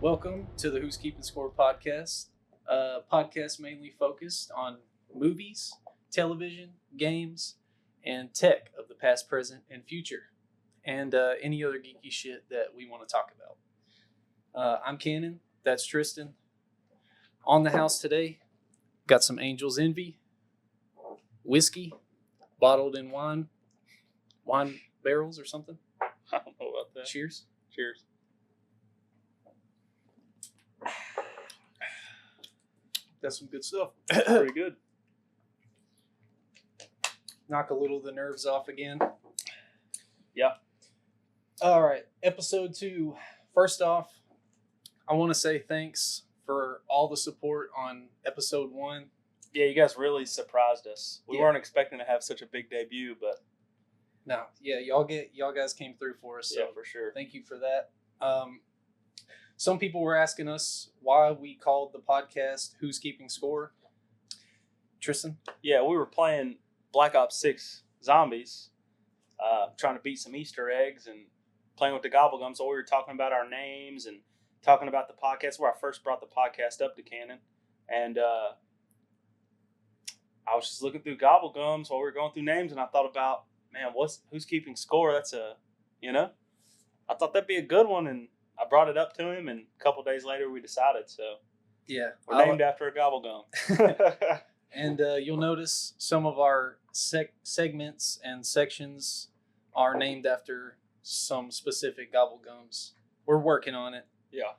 Welcome to the Who's Keeping Score podcast. Podcast mainly focused on movies, television, games, and tech of the past, present, and future, and any other geeky shit that we want to talk about. I'm Cannon. That's Tristan. On the house today, got some Angel's Envy, whiskey, bottled in wine barrels or something. I don't know about that. Cheers. Cheers. That's some good stuff. Pretty good. Knock a little of the nerves off again. Yeah. All right. Episode 2. First off, I want to say thanks for all the support on episode 1. Yeah, you guys really surprised us. We Yeah. weren't expecting to have such a big debut, but No, yeah, y'all guys came through for us. So yeah, for sure. thank you for that. Some people were asking us why we called the podcast Who's Keeping Score. Tristan? Yeah, we were playing Black Ops 6 Zombies, trying to beat some Easter eggs and playing with the gobblegum. So we were talking about our names and talking about the podcast, where I first brought the podcast up to Cannon. And I was just looking through gobblegums while we were going through names, and I thought about, man, who's keeping score? That's I thought that'd be a good one, and I brought it up to him, and a couple days later we decided. So Yeah. we're named after a gobblegum. And you'll notice some of our segments and sections are named after some specific gobblegums. We're working on it. Yeah.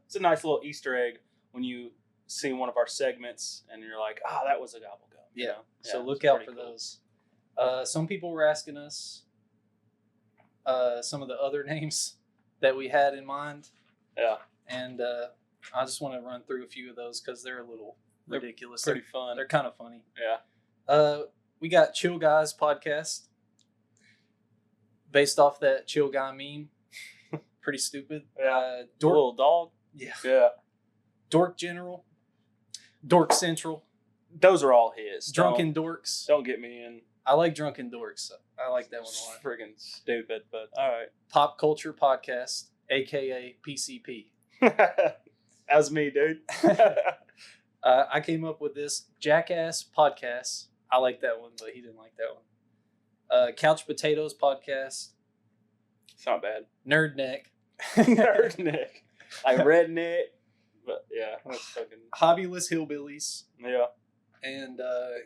It's a nice little Easter egg when you see one of our segments and you're like, oh, that was a gobblegum. Yeah. You know? So Yeah, look it's out pretty for cool. those. Some people were asking us some of the other names that we had in mind. Yeah. And I just want to run through a few of those because they're a little ridiculous. Pretty fun. They're kind of funny. Yeah. We got Chill Guys podcast based off that Chill Guy meme. Pretty stupid. Yeah. Dork, Little dog. yeah. Yeah. Dork General. Dork Central. Those are all his. Drunken Dorks. Don't get me in. I like Drunken Dorks. I like that one a lot. Friggin' stupid, but all right. Pop Culture Podcast, a.k.a. PCP. That's me, dude. I came up with this Jackass Podcast. I like that one, but he didn't like that one. Couch Potatoes Podcast. It's not bad. Nerd Neck. Nerdneck. Like redneck. But yeah, that's fucking. Hobbyless Hillbillies. Yeah. And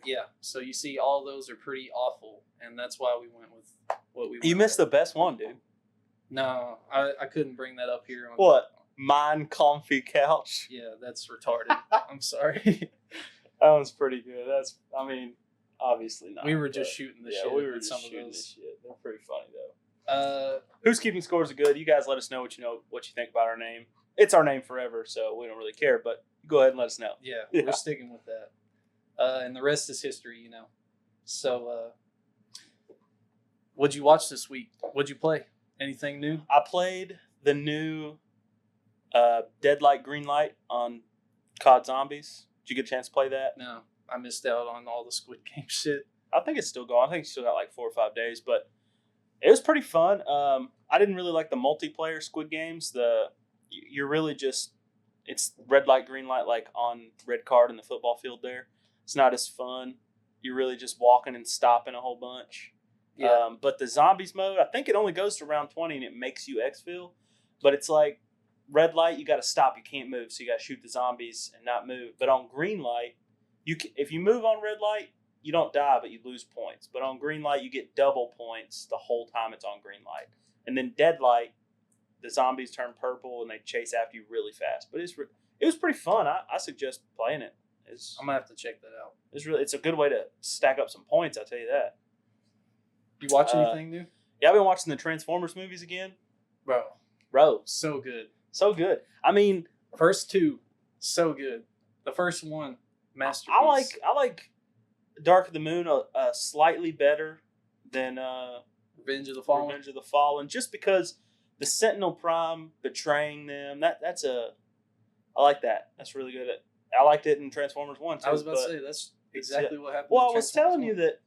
yeah, so you see all those are pretty awful. And that's why we went with what we went You missed with. the best one, dude. No, I couldn't bring that up here. What? Mine comfy couch. Yeah, that's retarded. I'm sorry. That one's pretty good. Obviously not. We were just but shooting the yeah, shit we were with just some of shooting those. this shit. They're pretty funny though. Uh, Who's Keeping Scores are good. You guys let us know what you think about our name. It's our name forever, so we don't really care. But go ahead and let us know. yeah, Yeah. we're sticking with that. And the rest is history, you know. So, what'd you watch this week? What'd you play? Anything new? I played the new Dead Light Green Light on COD Zombies. Did you get a chance to play that? No, I missed out on all the Squid Game shit. I think it's still going. I think it's still got like 4 or 5 days, but it was pretty fun. I didn't really like the multiplayer Squid Games. You're really just, it's red light, green light, like on red card in the football field there. It's not as fun. You're really just walking and stopping a whole bunch. Yeah, But the zombies mode, I think it only goes to round 20 and it makes you exfil. But it's like red light, you got to stop. You can't move, so you got to shoot the zombies and not move. But on green light, if you move on red light, you don't die, but you lose points. But on green light, you get double points the whole time it's on green light. And then dead light, the zombies turn purple and they chase after you really fast. But it was pretty fun. I suggest playing it. I'm gonna have to check that out. It's a good way to stack up some points. I'll tell you that. You watch anything new, Yeah, I've been watching the Transformers movies again. bro? So good. So good. I mean, First 2, so good. The first one, masterpiece. I like Dark of the Moon slightly better than Revenge of the Fallen. Revenge of the Fallen, just because the Sentinel Prime betraying them. I like that. That's really good. I liked it in Transformers 1 too. I was about to say that's exactly what happened. Well, in I was Transformers telling you 1. that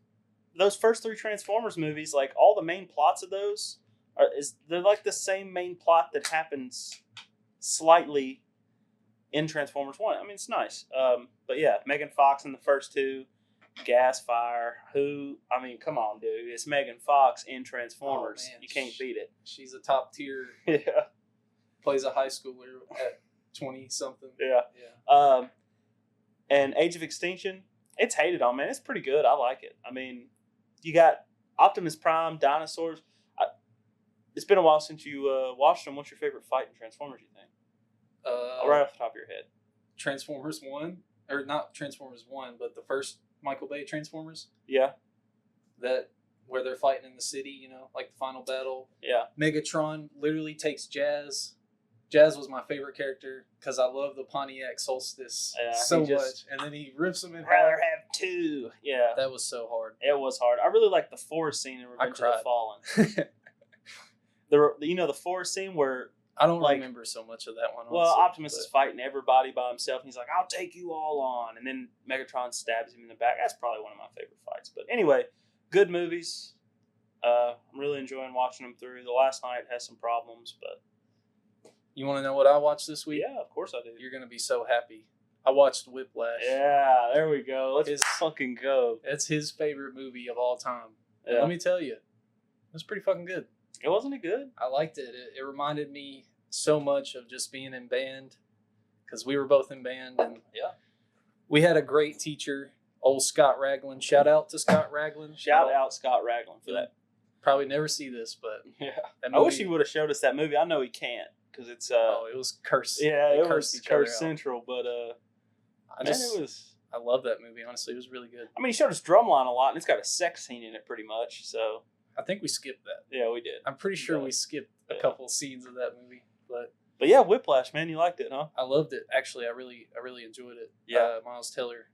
those first 3 Transformers movies, like all the main plots of those, they're like the same main plot that happens slightly in Transformers 1. I mean, it's nice. But yeah, Megan Fox in the first two, Gas Fire. I mean, come on, dude. It's Megan Fox in Transformers. Oh, man. You can't beat it. She's a top tier. Yeah. Plays a high schooler at 20 something. Yeah. Yeah. And Age of Extinction, it's hated on, man. It's pretty good. I like it. I mean, you got Optimus Prime, dinosaurs. It's been a while since you watched them. What's your favorite fight in Transformers, you think? Right off the top of your head. Transformers 1. Or not Transformers 1, but the first Michael Bay Transformers. Yeah. Where they're fighting in the city, you know, like the final battle. Yeah. Megatron literally takes Jazz. Jazz was my favorite character because I love the Pontiac Solstice so much. And then he rips him in half. Rather have two. Yeah. That was so hard. It was hard. I really like the forest scene in Revenge of the Fallen. The forest scene where I don't remember so much of that one. Well, Optimus is fighting everybody by himself, and he's like, "I'll take you all on," and then Megatron stabs him in the back. That's probably one of my favorite fights. But anyway, good movies. I'm really enjoying watching them through. The last night has some problems, but you want to know what I watched this week? Yeah, of course I do. You're gonna be so happy. I watched Whiplash. Yeah, there we go. Let's fucking go. It's his favorite movie of all time. Yeah. And let me tell you, it was pretty fucking good. It wasn't it good? I liked it. It reminded me so much of just being in band because we were both in band, and we had a great teacher, old Scott Ragland. Shout out to Scott Ragland. Shout out Scott Ragland for that. Probably never see this, but I wish he would have showed us that movie. I know he can't because it's it was cursed. Yeah, it was Curse Central, but I love that movie. Honestly, it was really good. I mean, he showed us Drumline a lot, and it's got a sex scene in it pretty much. So I think we skipped that. Yeah, we did. I'm pretty sure we skipped a couple scenes of that movie, but yeah, Whiplash, man, you liked it, huh? I loved it. Actually, I really enjoyed it. Yeah, Miles Teller.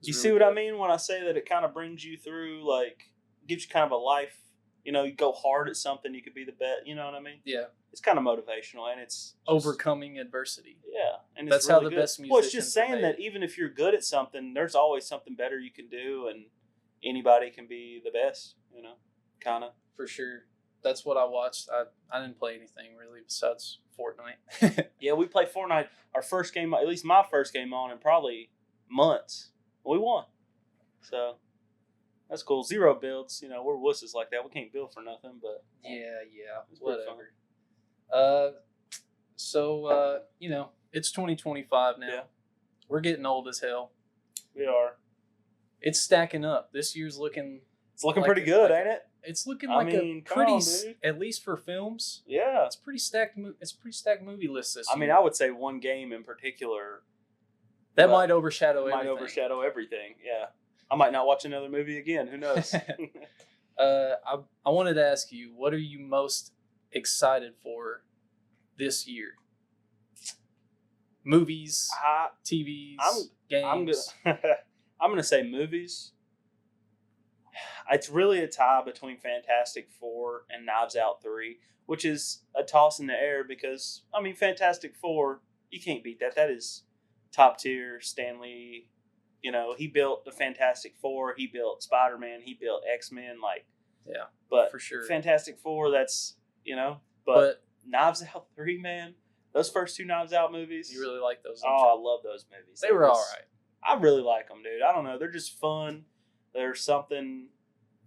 You see what I mean when I say that it kind of brings you through, like, gives you kind of a life. You know, you go hard at something, you could be the best. You know what I mean? Yeah. It's kind of motivational, and it's overcoming adversity. Yeah, and that's really how the best musicians. Well, it's just saying that even if you're good at something, there's always something better you can do, and anybody can be the best. You know, kind of. For sure. That's what I watched. I didn't play anything really besides Fortnite. Yeah, we played Fortnite. Our first game, at least my first game on in probably months. We won. So that's cool. 0 builds. You know, we're wusses like that. We can't build for nothing, but yeah, it's whatever. You know, it's 2025 now. Yeah. We're getting old as hell. We are. It's stacking up. This year's looking. It's looking pretty good, ain't it? It's looking like a pretty, at least for films. Yeah, it's pretty stacked. It's a pretty stacked movie list this year. I mean, I would say one game in particular that might overshadow everything. Yeah, I might not watch another movie again. Who knows? I wanted to ask you, what are you most excited for this year? Movies, TVs, games. I'm gonna say movies. It's really a tie between Fantastic Four and Knives Out 3, which is a toss in the air because, I mean, Fantastic Four, you can't beat that. That is top tier. Stan Lee, you know, he built the Fantastic Four. He built Spider-Man. He built X-Men. Yeah, but for sure. Fantastic Four, that's, you know, but Knives Out 3, man, those first 2 Knives Out movies. You really like those? Oh, I love those movies. They were all right. I really like them, dude. I don't know. They're just fun. There's something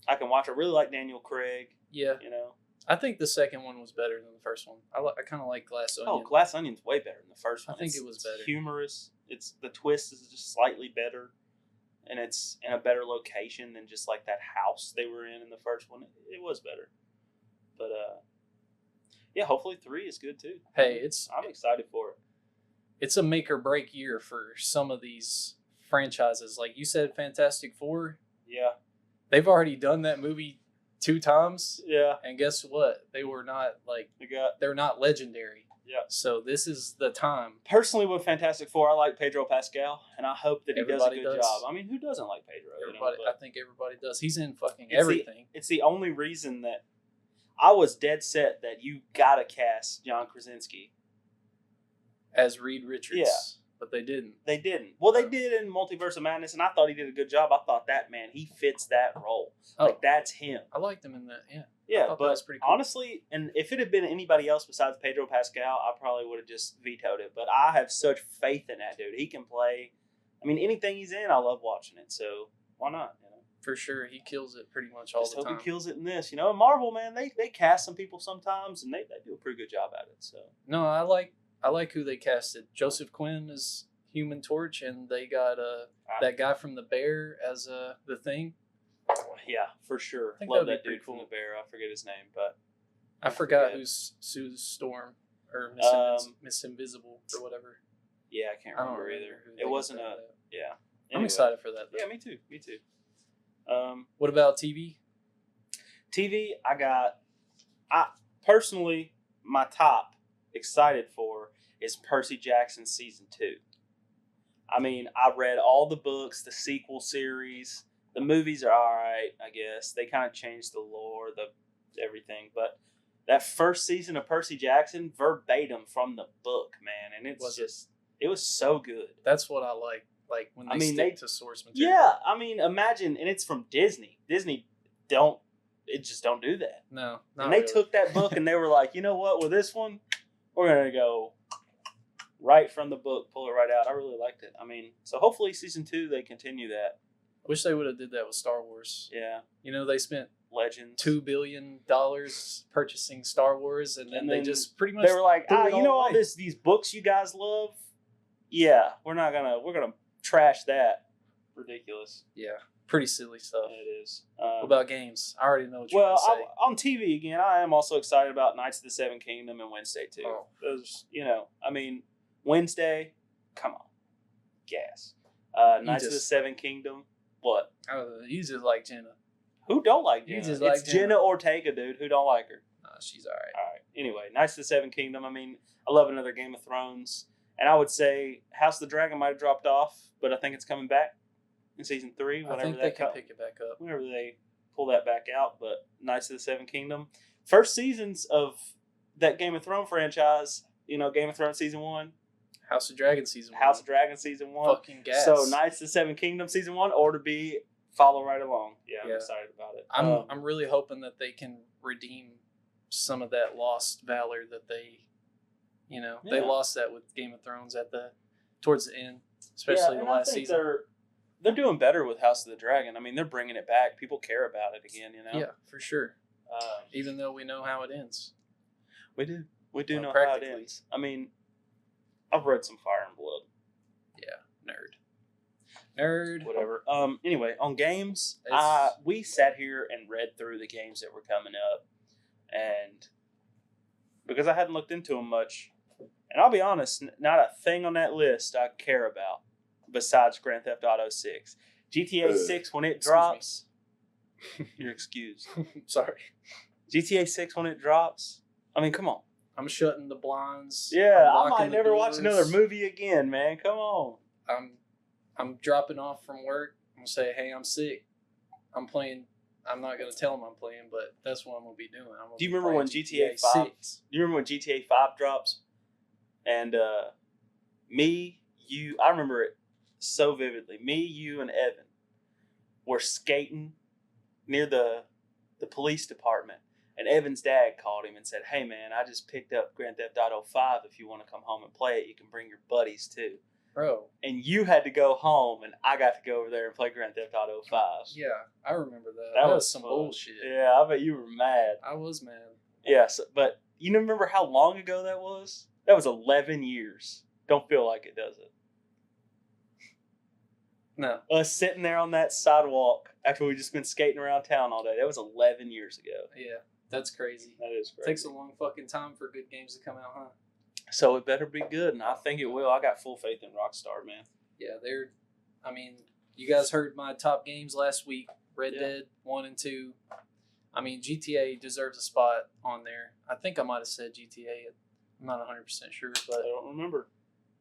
I can watch. I really like Daniel Craig. Yeah. You know. I think the second one was better than the first one. I kind of like Glass Onion. Oh, Glass Onion's way better than the first one. I think it was better. Humorous. The twist is just slightly better, and it's in a better location than just like that house they were in the first one. It was better, but yeah. Hopefully 3 is good too. Hey, I'm excited for it. It's a make or break year for some of these franchises. Like you said, Fantastic Four. Yeah. They've already done that movie 2 times. Yeah. And guess what? They were not they're not legendary. Yeah. So this is the time. Personally, with Fantastic Four, I like Pedro Pascal, and I hope that he does a good job. I mean, who doesn't like Pedro? Everybody, I think everybody does. He's in fucking everything. It's the only reason that I was dead set that you gotta cast John Krasinski as Reed Richards. Yeah. but they didn't. They didn't. Well, they did in Multiverse of Madness, and I thought he did a good job. I thought that, man, he fits that role. Like, that's him. I liked him in that, yeah. Yeah, that but was pretty cool. honestly, and if it had been anybody else besides Pedro Pascal, I probably would have just vetoed it. But I have such faith in that dude. He can play. I mean, anything he's in, I love watching it. So why not? You know? For sure, he kills it pretty much all Just the time. hope he kills it in this. You know, in Marvel, man, they cast some people sometimes, and they do a pretty good job at it. So No, I like who they casted. Joseph Quinn is Human Torch, and they got that guy from The Bear as the Thing. yeah, for sure. I think Love that'd that be dude pretty from cool. The Bear. I forget his name, but I forgot who's Sue Storm or Miss Invisible or whatever. yeah, I can't I don't remember remember either. who they It got wasn't that a out. yeah. I'm Anyway. excited for that, though. Yeah, me too. Me too. What about TV? TV, I personally, my top excited for is Percy Jackson Season 2. I mean, I read all the books, the sequel series. The movies are all right, I guess. They kind of changed the lore, the everything. But that first season of Percy Jackson, verbatim from the book, man. And it was so good. That's what I like. Like when they stick to source material. Yeah, I mean, imagine, and it's from Disney. Disney just don't do that. No, And they took that book and they were like, you know what, with this one, we're going to go right from the book, pull it right out. I really liked it. I mean, so hopefully season 2, they continue that. Wish they would have did that with Star Wars. Yeah. You know, they spent Legends. $2 billion purchasing Star Wars, and then they just pretty much they were like, you know, all away. these books you guys love? Yeah, we're going to trash that. Ridiculous. Yeah. Pretty silly stuff. It is. What about games? I already know what you're going to say. On TV again, I am also excited about Knights of the Seven Kingdom and Wednesday too. Oh. Those, you know, I mean, Wednesday, come on, gas. Knights of the Seven Kingdom, what? I don't know. You just like Jenna. Who don't like Jenna? You just It's like Jenna Ortega, dude. Who don't like her? She's all right. All right. Anyway, Knights of the Seven Kingdom. I mean, I love another Game of Thrones, and I would say House of the Dragon might have dropped off, but I think it's coming back in season 3. I think they can pick it back up whenever they pull that back out. But Knights of the Seven Kingdom, first seasons of that Game of Thrones franchise. You know, Game of Thrones season 1, House of Dragon season 1. House of Dragon season 1. Fucking gas. So Knights of the Seven Kingdom season 1, or to be follow right along. Yeah, I'm excited about it. I'm really hoping that they can redeem some of that lost valor that they, they lost that with Game of Thrones towards the end, especially the last season. They're doing better with House of the Dragon. I mean, they're bringing it back. People care about it again, you know? Yeah, for sure. Even though we know how it ends. We do. We do know how it ends. I mean, I've read some Fire and Blood. Yeah, nerd. Whatever. Anyway, on games, we sat here and read through the games that were coming up, and because I hadn't looked into them much, and I'll be honest, not a thing on that list I care about besides Grand Theft Auto 6. GTA 6, when it drops, you're excused. Sorry. GTA 6, when it drops, I mean, come on. I'm shutting the blinds. Yeah, I might never watch another movie again, man. Come on. I'm dropping off from work. I'm going to say, hey, I'm sick. I'm playing. I'm not going to tell them I'm playing, but that's what I'm going to be doing. Do you remember when GTA 5? Do you remember when GTA 5 drops? And I remember it so vividly. Me, you, and Evan were skating near the police department. And Evan's dad called him and said, hey, man, I just picked up Grand Theft Auto 5. If you want to come home and play it, you can bring your buddies too. Bro. And you had to go home, and I got to go over there and play Grand Theft Auto 5. Yeah, I remember that. That was some bullshit. Yeah, I bet you were mad. I was mad. Yeah, but you remember how long ago that was? That was 11 years. Don't feel like it, does it? No. Us sitting there on that sidewalk after we just been skating around town all day. That was 11 years ago. Yeah, that's crazy. That is crazy. It takes a long fucking time for good games to come out, huh? So it better be good, and I think it will. I got full faith in Rockstar, man. Yeah, you guys heard my top games last week. Red Dead 1 and 2. I mean, GTA deserves a spot on there. I think I might have said GTA. I'm not 100% sure, but I don't remember.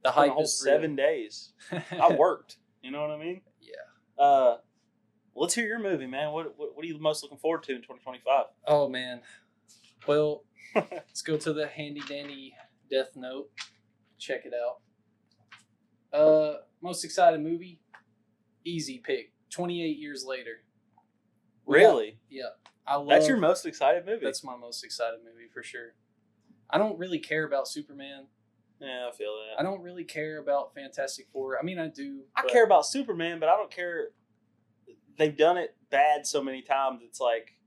The hype is 7 days. I worked. You know what I mean? Yeah. Let's hear your movie, man. What are you most looking forward to in 2025? Oh, man. Well, let's go to the handy dandy Death Note. Check it out. Most excited movie? Easy pick. 28 Years Later. Really? Yeah. I love. That's your most excited movie? That's my most excited movie for sure. I don't really care about Superman. Yeah, I feel that. I don't really care about Fantastic Four. I mean, I do. I care about Superman, but I don't care. They've done it bad so many times. It's like,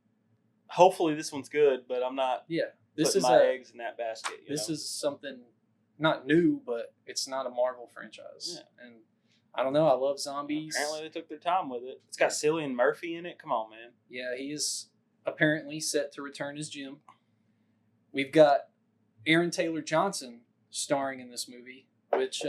hopefully this one's good, but I'm not. Yeah, this putting is my eggs in that basket. This is something not new, but it's not a Marvel franchise. Yeah. And I don't know. I love zombies. Apparently they took their time with it. It's got Cillian Murphy in it. Come on, man. Yeah, he is apparently set to return as Jim. We've got Aaron Taylor Johnson starring in this movie, which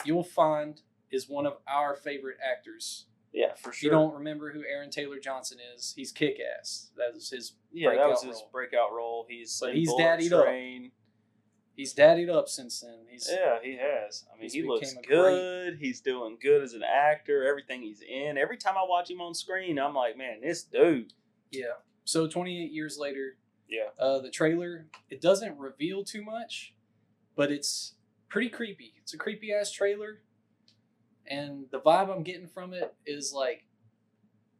you'll find is one of our favorite actors. Yeah, for sure. If you don't remember who Aaron Taylor Johnson is, he's Kick-Ass. That was his his breakout role. He's daddied Train. up. He's daddied up since then. He has. I mean, he looks good. He's doing good as an actor. Everything he's in. Every time I watch him on screen, I'm like, man, this dude. Yeah. So 28 years later. Yeah. The trailer, it doesn't reveal too much, but it's pretty creepy. It's a creepy ass trailer. And the vibe I'm getting from it is like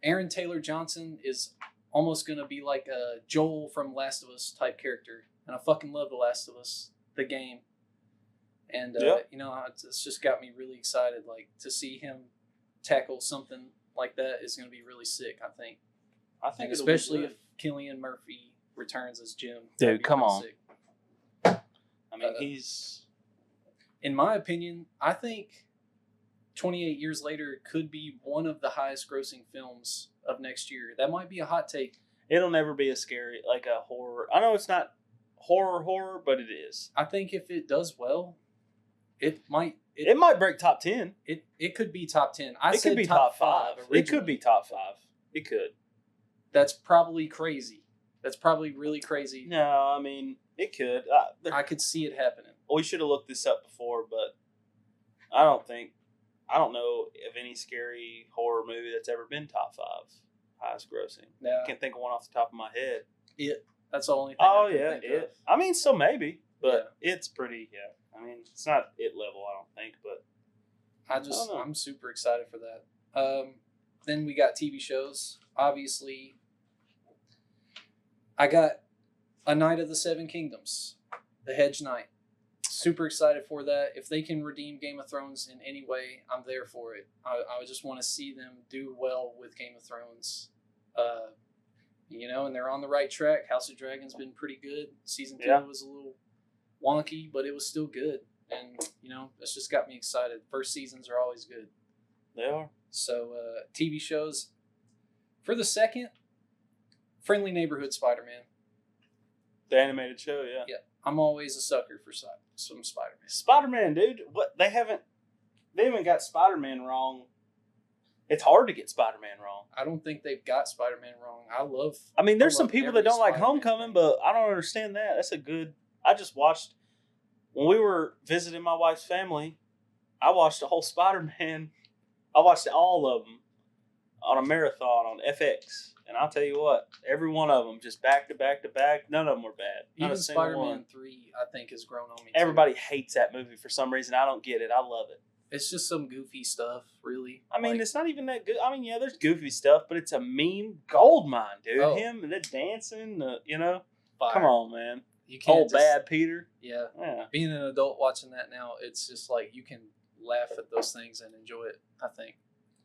Aaron Taylor Johnson is almost going to be like a Joel from Last of Us type character. And I fucking love The Last of Us, the game. And, it's just got me really excited. Like, to see him tackle something like that is going to be really sick, I think. And especially if Cillian Murphy returns as Jim. Dude, come on. Sick. I mean, he's... In my opinion, I think 28 Years Later could be one of the highest grossing films of next year. That might be a hot take. It'll never be a scary, like a horror. I know it's not horror, but it is. I think if it does well, it might break top 10. It could be top 10. It could be top 5. It could be top 5. It could. That's probably crazy. That's probably really crazy. No, I mean, it could. I could see it happening. We should have looked this up before, but I don't know of any scary horror movie that's ever been top 5 highest grossing. No. I can't think of one off the top of my head. That's the only thing I can think of. I mean, so maybe, but it's pretty, I mean, it's not it level, I don't think, but I'm super excited for that. Then we got TV shows. Obviously, I got A Knight of the Seven Kingdoms, The Hedge Knight. Super excited for that. If they can redeem Game of Thrones in any way, I'm there for it. I just want to see them do well with Game of Thrones. And they're on the right track. House of Dragon's been pretty good. Season 2 was a little wonky, but it was still good. And, it's just got me excited. First seasons are always good. They are. So, TV shows. For the second, Friendly Neighborhood Spider-Man. The animated show, yeah. Yeah. I'm always a sucker for some Spider-Man. Spider-Man, dude. What they haven't got Spider-Man wrong. It's hard to get Spider-Man wrong. I don't think they've got Spider-Man wrong. I mean, there's some people that don't like Spider-Man Homecoming, thing. but I don't understand that. I just watched, when we were visiting my wife's family, I watched the whole Spider-Man. I watched all of them on a marathon on FX. And I'll tell you what, every one of them, just back to back to back, none of them were bad. Even Spider-Man 3, I think, has grown on me. Everybody hates that movie for some reason. I don't get it. I love it. It's just some goofy stuff, really. I mean, it's not even that good. I mean, yeah, there's goofy stuff, but it's a meme goldmine, dude. Oh. Him and the dancing, Fire. Come on, man. You can't Old bad Peter. Yeah. Yeah. Being an adult watching that now, it's just like you can laugh at those things and enjoy it, I think.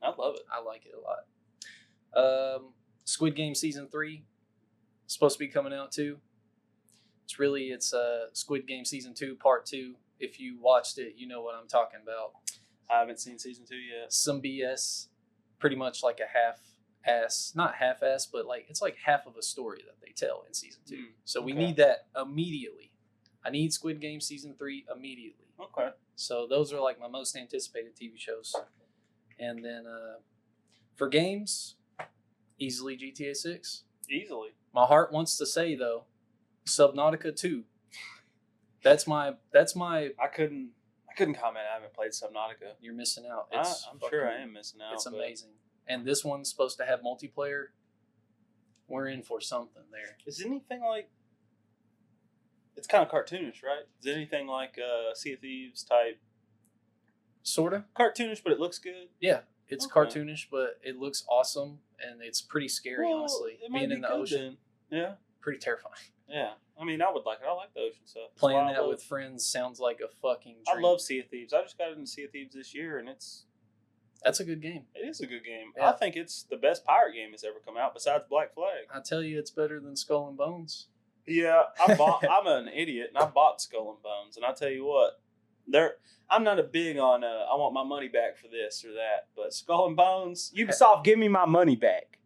I love it. I like it a lot. Squid Game Season 3 is supposed to be coming out too. It's Squid Game Season 2 Part 2. If you watched it, you know what I'm talking about. I haven't seen Season 2 yet. Some BS, pretty much like a not half-ass, but like it's like half of a story that they tell in Season 2. So we need that immediately. I need Squid Game Season 3 immediately. Okay. So those are like my most anticipated TV shows. And then for games, easily GTA 6. Easily. My heart wants to say though, Subnautica 2. That's my. I couldn't comment. I haven't played Subnautica. You're missing out. I'm sure I am missing out. It's amazing. And this one's supposed to have multiplayer. We're in for something there. Is anything like? It's kind of cartoonish, right? Is it anything like Sea of Thieves type Sort of. Cartoonish, but it looks good. Yeah, it's Okay. cartoonish, but it looks awesome, and it's pretty scary, honestly. It might Being be in the good ocean, then. Yeah. pretty terrifying. Yeah. I mean, I would like it. I like the ocean stuff. That's Playing why I that love- with friends sounds like a fucking I dream. love Sea of Thieves. I just got into Sea of Thieves this year, and That's a good game. it is a good game. Yeah. I think it's the best pirate game that's ever come out besides Black Flag. I tell you, it's better than Skull and Bones. Yeah, I'm an idiot, and I bought Skull and Bones, and I tell you what, I'm not a big on. I want my money back for this or that, but Skull and Bones, Ubisoft, give me my money back.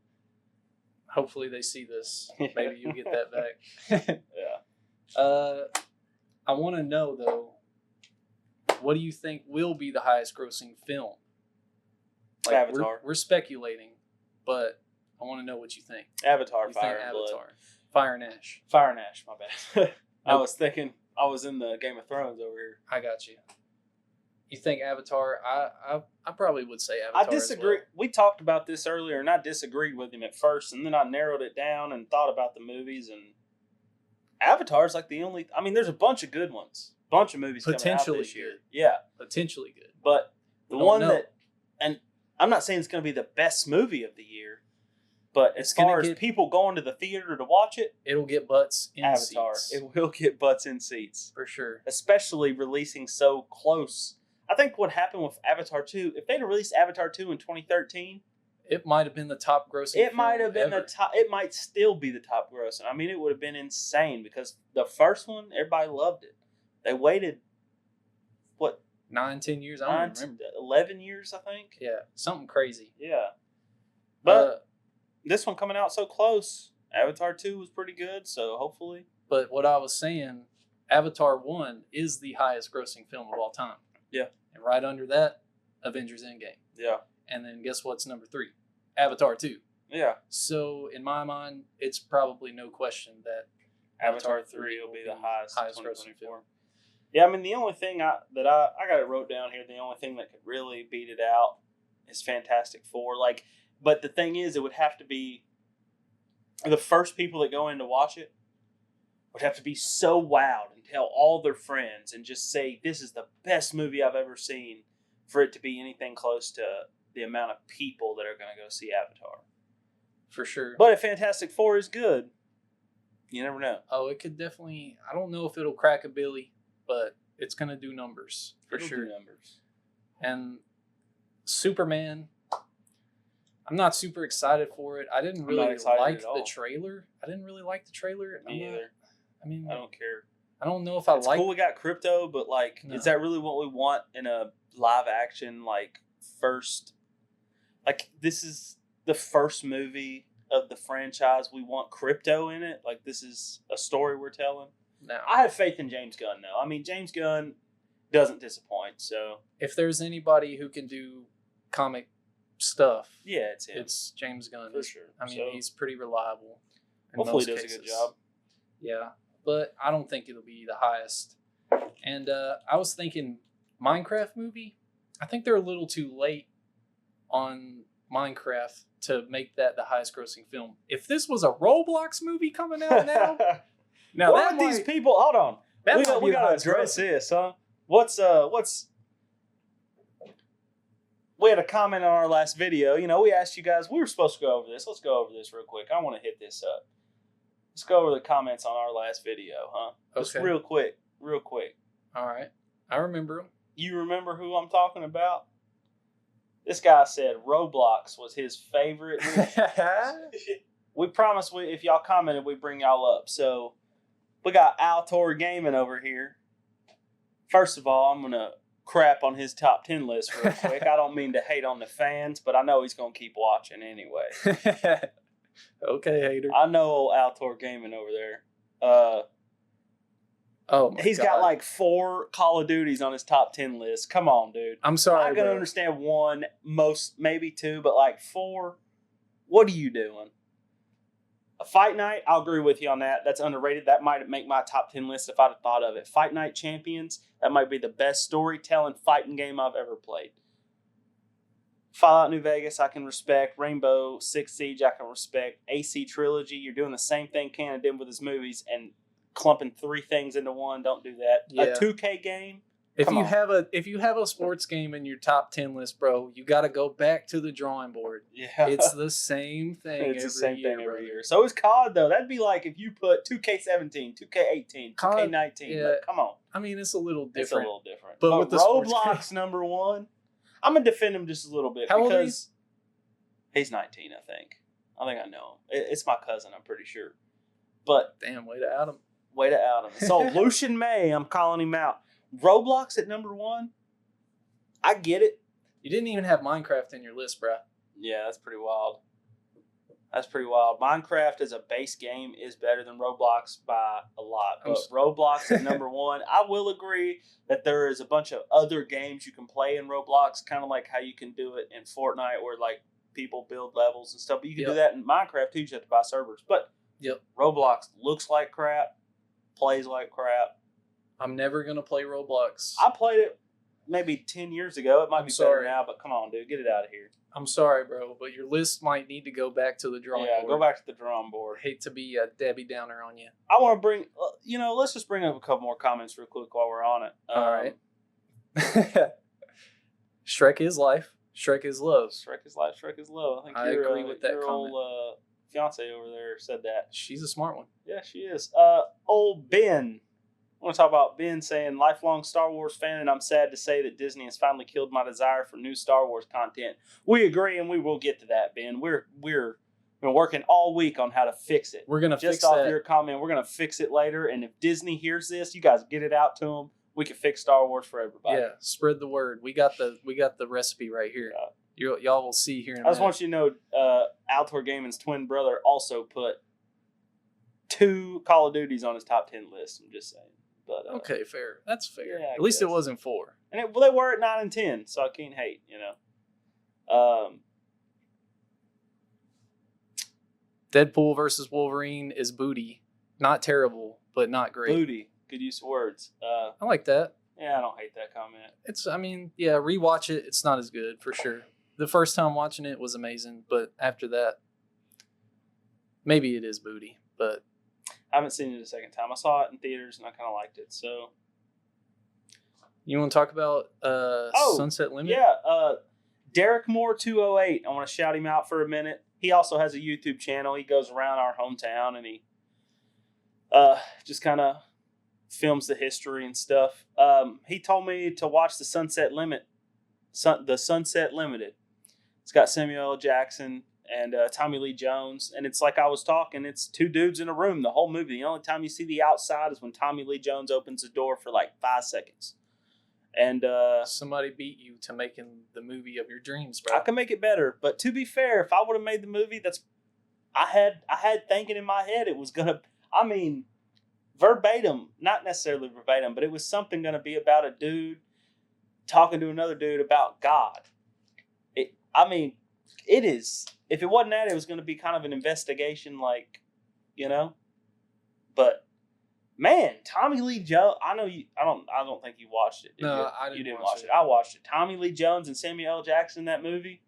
Hopefully, they see this. Maybe you get that back. Yeah. I want to know though, what do you think will be the highest grossing film? Avatar. We're speculating, but I want to know what you think. Avatar, You Fire think and Blood. Avatar, Fire and Ash. Fire and Ash, my bad. I Nope. was thinking I was in the Game of Thrones over here. I got you. You think Avatar? I probably would say Avatar. I disagree. As well. We talked about this earlier, and I disagreed with him at first, and then I narrowed it down and thought about the movies, and Avatar's like the only. I mean, there's a bunch of good ones, bunch of movies coming out Potentially this year. good. Yeah, Potentially good. but the Don't one know. that, and I'm not saying it's going to be the best movie of the year, but It's as far gonna as people going to the theater to watch it, It'll get butts in Avatar, seats. it will get butts in seats, For sure. especially releasing so close. I think what happened with Avatar 2, if they'd have released Avatar 2 in 2013, It might have been the top grossing. it might film have been ever. the top. It might still be the top grossing. I mean, it would have been insane because the first one, everybody loved it. They waited, what, 9-10 years. I don't even remember. 11 years, I think. Yeah, something crazy. Yeah, but Uh, this one coming out so close. Avatar 2 was pretty good, so hopefully. but what I was saying, Avatar 1 is the highest grossing film of all time. Yeah. And right under that, Avengers Endgame. Yeah, And then guess what's number 3? Avatar 2. yeah. So in my mind, it's probably no question that Avatar 3 will be the highest grossing 2024. film. Yeah, I mean, the only thing I got it wrote down here, the only thing that could really beat it out is Fantastic Four. Like, but the thing is, it would have to be the first people that go in to watch it would have to be so wowed and tell all their friends and just say, this is the best movie I've ever seen for it to be anything close to the amount of people that are going to go see Avatar. For sure. But if Fantastic Four is good, you never know. Oh, it could definitely. I don't know if it'll crack a Billy, but it's going to do numbers for It'll sure. do numbers. And Superman, I'm not super excited for it. I didn't I'm really not excited like at all. the trailer. I didn't really like the trailer. Me either. I mean, I don't care. I don't know if I It's like. cool we got crypto, but like, No. is that really what we want in a live action like first? Like, this is the first movie of the franchise. We want crypto in it. Like, this is a story we're telling. Now, I have faith in James Gunn, though. I mean, James Gunn doesn't disappoint. So if there's anybody who can do comic stuff, yeah, it's him it's James Gunn. for sure. I mean, So, he's pretty reliable. in hopefully, he most does a good cases. job. Yeah, but I don't think it'll be the highest. And I was thinking Minecraft movie. I think they're a little too late on Minecraft to make that the highest grossing film. If this was a Roblox movie coming out now what that are these might- people? Hold on. that We might got be the to highest address grossing. this, huh? What's we had a comment on our last video. You know, we asked you guys, we were supposed to go over this. Let's go over this real quick. I want to hit this up. Let's go over the comments on our last video, huh? Just Okay. real quick. Real quick. All right, I remember him. You remember who I'm talking about? This guy said Roblox was his favorite. We promised if y'all commented, we'd bring y'all up. So we got Altor Gaming over here. First of all, I'm going to crap on his top 10 list real quick. I don't mean to hate on the fans, but I know he's going to keep watching anyway. Okay, hater. I know Altor Gaming over there. Oh my He's God. got like 4 Call of Duties on his top 10 list. Come on, dude. I'm sorry, I can bro. understand 1, most maybe 2, but like 4, what are you doing? A Fight Night, I'll agree with you on that. That's underrated. That might make my top 10 list if I'd have thought of it. Fight Night Champions, that might be the best storytelling fighting game I've ever played. Fallout New Vegas, I can respect. Rainbow Six Siege, I can respect. AC Trilogy, you're doing the same thing Cannon did with his movies and clumping 3 things into one. Don't do that. Yeah. A 2K game, If Come you on. have a sports game in your top 10 list, bro, you got to go back to the drawing board. Yeah. It's the same thing It's every the same year, thing every brother. year. So is COD though. That'd be like if you put 2K17, 2K18, COD, 2K19. yeah. Like, come on. I mean, it's a little different. It's a little different. But But with the sports Roblox number one, I'm gonna defend him just a little bit How old because he's 19, I think. I know him. It's my cousin, I'm pretty sure. But Damn, way to out him. way to out him. So Lucian May, I'm calling him out. Roblox at number one. I get it. You didn't even have Minecraft in your list, bro. Yeah, that's pretty wild. That's pretty wild. Minecraft as a base game is better than Roblox by a lot. But Roblox at number one. I will agree that there is a bunch of other games you can play in Roblox, kind of like how you can do it in Fortnite where like people build levels and stuff. But you can do that in Minecraft too. You just have to buy servers. But Roblox looks like crap, plays like crap. I'm never going to play Roblox. I played it maybe 10 years ago. It might be sorry. better now, but come on, dude. Get it out of here. I'm sorry, bro, but your list might need to go back to the drawing board. Yeah, go back to the drawing board. Hate to be a Debbie Downer on you. I want to bring, let's just bring up a couple more comments real quick while we're on it. All right. Shrek is life. Shrek is love. Shrek is life. Shrek is love. I think I agree with that your comment. old fiance over there said that. She's a smart one. Yeah, she is. Old Ben. I want to talk about Ben saying, lifelong Star Wars fan, and I'm sad to say that Disney has finally killed my desire for new Star Wars content. We agree, and we will get to that, Ben. We're been working all week on how to fix it. We're gonna just fix off that. your comment. We're gonna fix it later, and if Disney hears this, you guys get it out to them. We can fix Star Wars for everybody. Yeah, spread the word. We got the recipe right here. Y'all will see here in a minute. I just want you to know, Altor Gaming's twin brother also put 2 Call of Duties on his top 10 list. I'm just saying. But okay, fair. That's fair. Yeah, At least it wasn't 4. And they were at 9 and 10, so I can't hate, Deadpool versus Wolverine is booty. Not terrible, but not great. Booty. Good use of words. I like that. Yeah, I don't hate that comment. Rewatch it. It's not as good for sure. The first time watching it was amazing, but after that, maybe it is booty. But I haven't seen it a second time. I saw it in theaters and I kind of liked it. So, you want to talk about Sunset Limit? Yeah, Derek Moore 208. I want to shout him out for a minute. He also has a YouTube channel. He goes around our hometown and he just kind of films the history and stuff. He told me to watch the Sunset Limited. It's got Samuel L. Jackson and Tommy Lee Jones, and it's like I was talking. It's 2 dudes in a room the whole movie. The only time you see the outside is when Tommy Lee Jones opens the door for like 5 seconds. And somebody beat you to making the movie of your dreams, bro. I can make it better, but to be fair, if I would have made the movie, I had thinking in my head it was gonna. I mean, verbatim, not necessarily verbatim, but it was something gonna be about a dude talking to another dude about God. It is. If it wasn't that, it was going to be kind of an investigation, But man, Tommy Lee Jones. I know you. I don't think you watched it. No, you? I didn't. You didn't watch watch it. I watched it. Tommy Lee Jones and Samuel L. Jackson in that movie.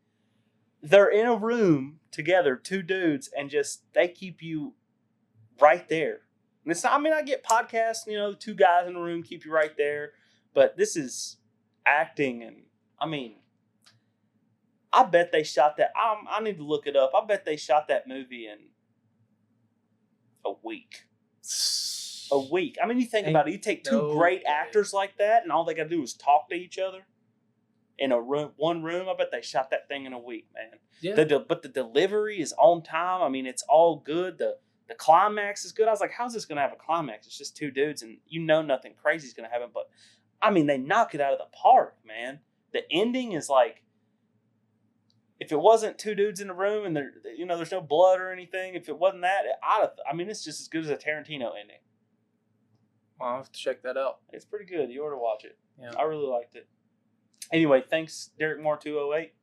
They're in a room together, 2 dudes, and just they keep you right there. And it's not. I mean, I get podcasts. 2 guys in a room keep you right there, but this is acting, and I bet they shot that. I need to look it up. I bet they shot that movie in a week. A week. I mean, you think about it. You take 2 great actors like that, and all they got to do is talk to each other in one room. I bet they shot that thing in a week, man. Yeah. But the delivery is on time. I mean, it's all good. The climax is good. I was like, how's this going to have a climax? It's just 2 dudes, and nothing crazy is going to happen. But, they knock it out of the park, man. The ending is like, if it wasn't 2 dudes in the room and there's no blood or anything, if it wasn't that, it's just as good as a Tarantino ending. I'll have to check that out. It's pretty good. You ought to watch it. Yeah. I really liked it. Anyway, thanks, Derek Moore 208.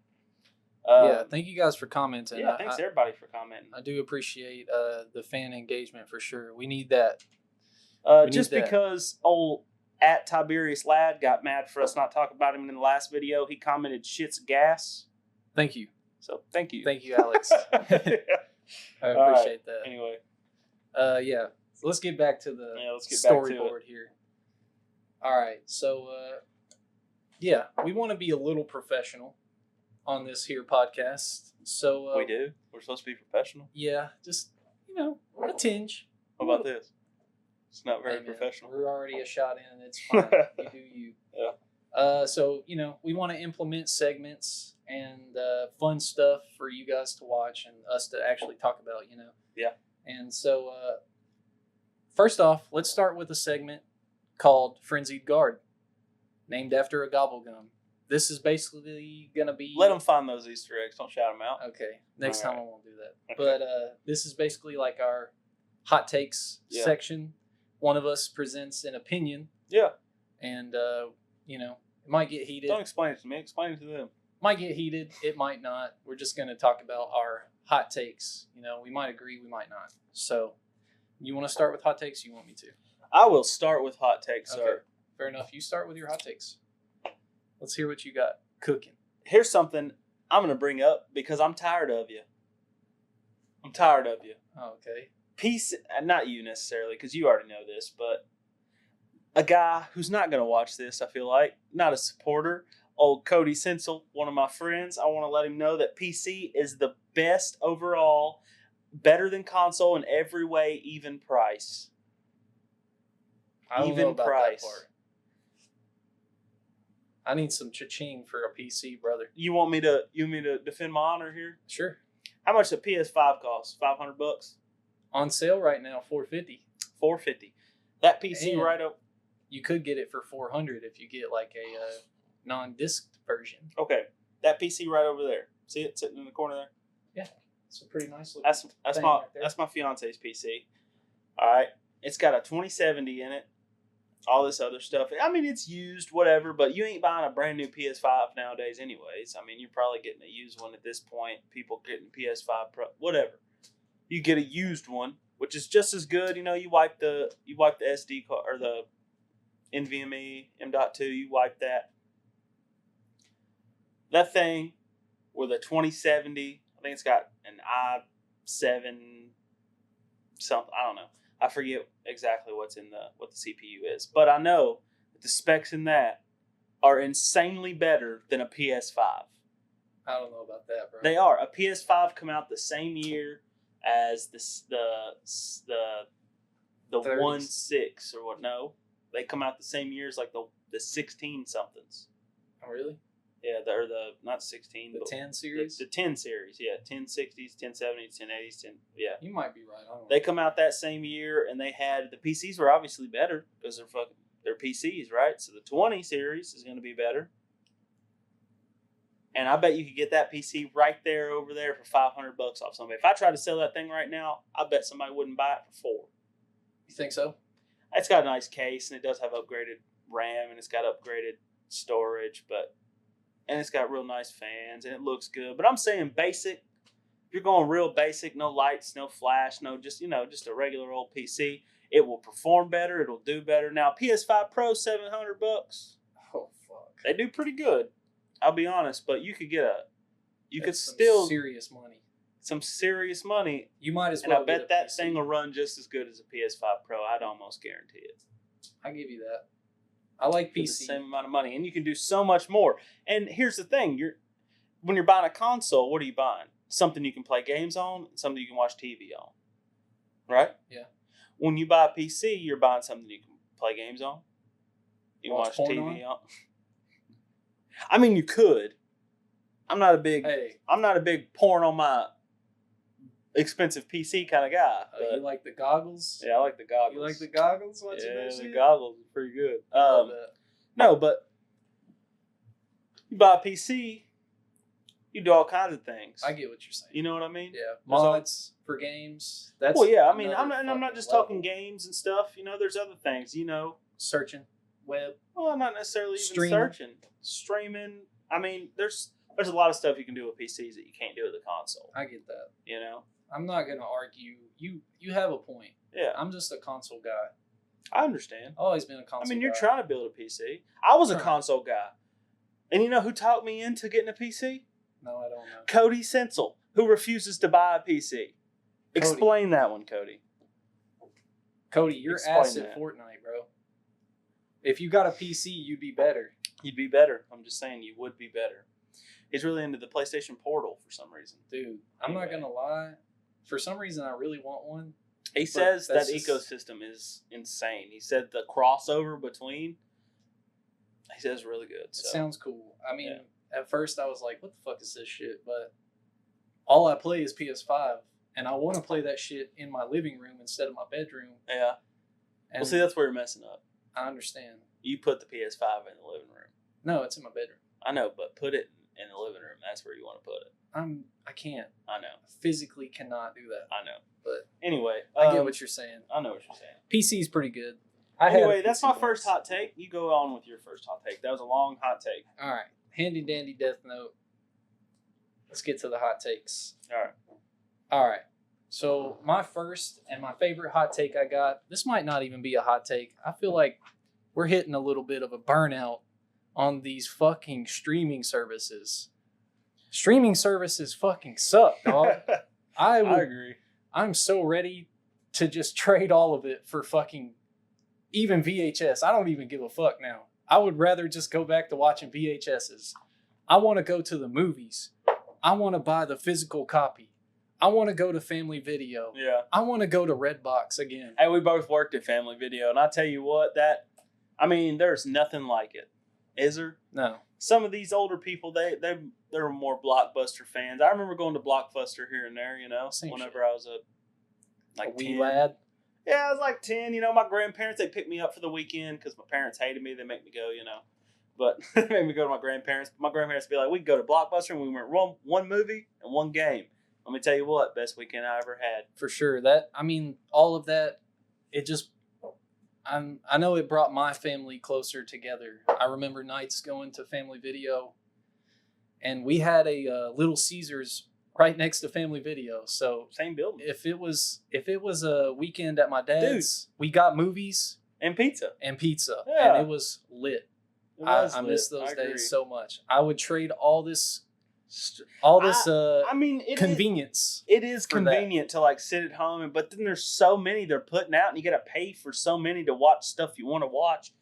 Thank you guys for commenting. Yeah, thanks everybody for commenting. I do appreciate the fan engagement for sure. We need that. Because old at Tiberius Ladd got mad for us not talking about him in the last video, he commented shit's gas. Thank you. So thank you. Thank you, Alex. I appreciate that. Anyway. So let's get back to the storyboard here. All right. So Yeah, we want to be a little professional on this here podcast. So We do? We're supposed to be professional? Yeah, just a tinge. What about this? It's not very Hey, man, professional. We're already a shot in. It's fine. You do you. Yeah. So we want to implement segments and fun stuff for you guys to watch and us to actually talk about. Yeah. And so, first off, let's start with a segment called Frenzied Guard, named after a gobblegum. This is basically gonna be. Let them find those Easter eggs. Don't shout them out. Okay. Next All time right. I won't do that. Okay. But this is basically like our hot takes section. One of us presents an opinion. Yeah. And it might get heated. Don't explain it to me. Explain it to them. Might get heated. It might not. We're just going to talk about our hot takes. We might agree. We might not. So, you want to start with hot takes? You want me to? I will start with hot takes, Okay. sir. Fair enough. You start with your hot takes. Let's hear what you got cooking. Here's something I'm going to bring up because I'm tired of you. I'm tired of you. Oh, okay. Peace, not you necessarily, because you already know this, but a guy who's not going to watch this, I feel like, not a supporter, old Cody Sensel, one of my friends, I want to let him know that PC is the best overall, better than console in every way, even price. I don't Even know about price. that part. I need some cha-ching for a PC, brother. You want me to defend my honor here? Sure. How much does a PS5 cost? $500? On sale right now, $450. $450. That PC And right up. You could get it for $400 if you get like a non-disc version. Okay, that PC right over there. See it sitting in the corner there? Yeah, it's a pretty nice looking. That's thing my right there. that's my fiance's PC. All right, it's got a 2070 in it. All this other stuff. I mean, it's used, whatever, but you ain't buying a brand new PS5 nowadays, anyways. I mean, you're probably getting a used one at this point. People getting PS5 Pro, whatever. You get a used one, which is just as good. You wipe the SD card or the NVMe M.2. You wipe that. That thing with a 2070, I think it's got an i7 something. I don't know. I forget exactly what the CPU is, but I know that the specs in that are insanely better than a PS5. I don't know about that, bro. They are. A PS5 come out the same year as the 30s. 1.6 or what? No, they come out the same year as like the 16 somethings. Oh, really? Yeah, the not 16, The but 10 series? the 10 series. Yeah, 1060s, 1070s, 1080s, yeah. You might be right. I don't know. They come out that same year, and they had the PCs were obviously better because they're PCs, right? So the 20 series is going to be better, and I bet you could get that PC right there over there for $500 off somebody. If I tried to sell that thing right now, I bet somebody wouldn't buy it for $4. You think so? It's got a nice case, and it does have upgraded RAM, and it's got upgraded storage, and it's got real nice fans, and it looks good. But I'm saying basic. If you're going real basic, no lights, no flash, no just a regular old PC, it will perform better. It'll do better. Now PS5 Pro, $700. Oh, fuck. They do pretty good. I'll be honest, but you could get That's still serious money. some serious money, You might as and well. I bet get a that PC. thing will run just as good as a PS5 Pro. I'd almost guarantee it. I give you that. I like For the PC. same amount of money, and you can do so much more. And here's the thing: when you're buying a console, what are you buying? Something you can play games on, something you can watch TV on, right? Yeah. When you buy a PC, you're buying something you can play games on. You can Watch watch porn TV on. I mean, you could. I'm not a big porn on my expensive PC kind of guy. You like the goggles? Yeah, I like the goggles. You like the goggles? Watching Yeah, that the shit? goggles are pretty good. Love that. No, but you buy a PC, you do all kinds of things. I get what you're saying. You know what I mean? Yeah, There's all- mods for games. That's Well, yeah. I mean, I'm another not fucking just level. talking games and stuff. There's other things. Searching web. Well, not necessarily even Streaming. searching, streaming. I mean, there's a lot of stuff you can do with PCs that you can't do with a console. I get that. I'm not gonna argue. You have a point. Yeah, I'm just a console guy. I understand. Always been a console. I mean, you're guy. trying to build a PC. I was a Right. console guy, and you know who talked me into getting a PC? No, I don't know. Cody Sensel, who refuses to buy a PC. Explain that one, Cody. Cody, you're Explain ass at that. Fortnite, bro. If you got a PC, you'd be better. You'd be better. I'm just saying you would be better. He's really into the PlayStation Portal for some reason. Dude, I'm not going to lie. For some reason, I really want one. He says that ecosystem is insane. He said the crossover between, he says really good. So. It sounds cool. I mean, at first I was like, what the fuck is this shit? But all I play is PS5. And I want to play that shit in my living room instead of my bedroom. Yeah. And well, see, that's where you're messing up. I understand. You put the PS5 in the living room. No, it's in my bedroom. I know, but put it in the living room. That's where you want to put it. I can't. I know. I physically cannot do that. I know. But anyway, I get what you're saying. I know what you're saying. PC's pretty good. Anyway, that's my first hot take. You go on with your first hot take. That was a long hot take. All right. Handy dandy Death Note. Let's get to the hot takes. All right. So my first and my favorite hot take I got, this might not even be a hot take. I feel like we're hitting a little bit of a burnout on these fucking streaming services. Streaming services fucking suck, dog. I agree. I'm so ready to just trade all of it for fucking even VHS. I don't even give a fuck now. I would rather just go back to watching VHSs. I want to go to the movies. I want to buy the physical copy. I want to go to Family Video. Yeah. I want to go to Redbox again. Hey, we both worked at Family Video, and I tell you what, there's nothing like it. Is there? No. Some of these older people, they're more Blockbuster fans. I remember going to Blockbuster here and there, whenever I was a wee 10. lad. Yeah, I was like 10. My grandparents, they picked me up for the weekend because my parents hated me. They make me go, But they made me go to my grandparents. My grandparents would be like, we could go to Blockbuster and we went one movie and one game. Let me tell you what, best weekend I ever had. For sure. All of that, it just, I know it brought my family closer together. I remember nights going to Family Video, and we had a Little Caesars right next to Family Video. So same building. If it was a weekend at my dad's, we got movies and pizza, and yeah. And it was lit. I miss those days so much. I would trade all this convenience. It is convenient to sit at home, but then there's so many they're putting out, and you got to pay for so many to watch stuff you want to watch.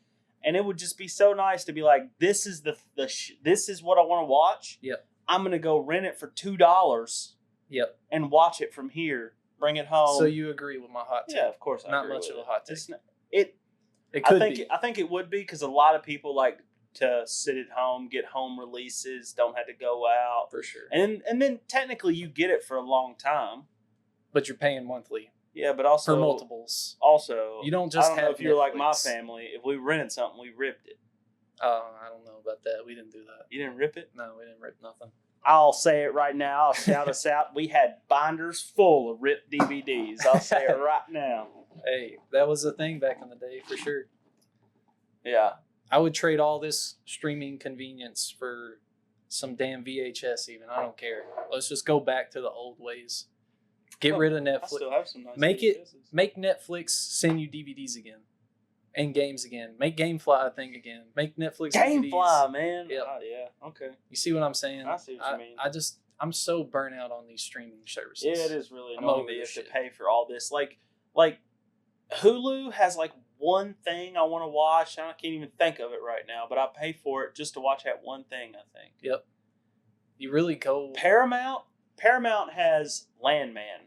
And it would just be so nice to be like, this is this is what I want to watch. Yep. I'm gonna go rent it for $2. Yep. And watch it from here. Bring it home. So you agree with my hot take? Yeah, of course. Not much of a hot take. It could be. I think it would be because a lot of people like to sit at home, get home releases, don't have to go out. For sure. And then technically you get it for a long time. But you're paying monthly. Yeah, but also for multiples. Also, you don't just I don't know if you're like my family. If we rented something, we ripped it. I don't know about that. We didn't do that. You didn't rip it? No, we didn't rip nothing. I'll say it right now. I'll shout us out. We had binders full of ripped DVDs. I'll say it right now. Hey, that was a thing back in the day for sure. Yeah. I would trade all this streaming convenience for some damn VHS even. I don't care. Let's just go back to the old ways. Get rid of Netflix. I still have some nice Make Netflix send you DVDs again. And games again. Make GameFly a thing again. Make Netflix GameFly, man. Yep. Oh, yeah. Okay. You see what I'm saying? I see what you mean. I'm so burnt out on these streaming services. Yeah, it is really annoying that you have to pay for all this. Like Hulu has one thing I want to watch. I can't even think of it right now, but I pay for it just to watch that one thing, I think. Yep. You really go... Paramount has Landman.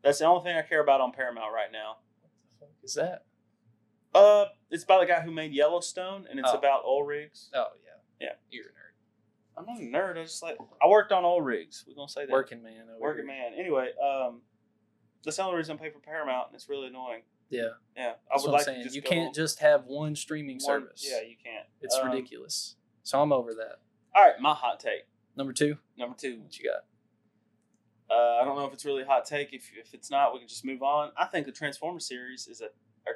That's the only thing I care about on Paramount right now. What the fuck is that? It's by the guy who made Yellowstone, and it's about oil rigs. Oh, yeah. Yeah. You're a nerd. I'm not a nerd. I worked on oil rigs. We're going to say that. Working man. Man. Anyway, that's the only reason I pay for Paramount, and it's really annoying. Yeah. Yeah. That's what I'm saying. You can't just have one streaming service. Yeah, you can't. It's ridiculous. So I'm over that. All right, my hot take. Number two. What you got? I don't know if it's really a hot take. If it's not, we can just move on. I think the Transformers series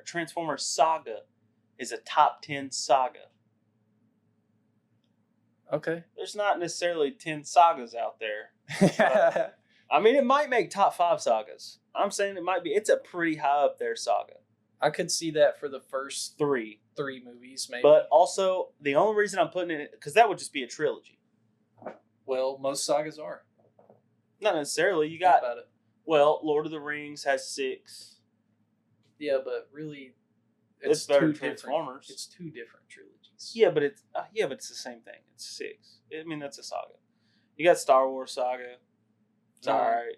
Transformers saga is a top 10 saga. Okay. There's not necessarily 10 sagas out there. I mean, it might make top 5 sagas. I'm saying it might be. It's a pretty high up there saga. I could see that for the first three movies, maybe. But also, the only reason I'm putting it, because that would just be a trilogy. Well, most sagas are. Not necessarily. You Think got, about it. Well, Lord of the Rings has 6. Yeah, but really, it's better than Transformers. It's 2 different trilogies. movies. Yeah, but it's the same thing. It's 6. I mean, that's a saga. You got Star Wars saga. It's all right.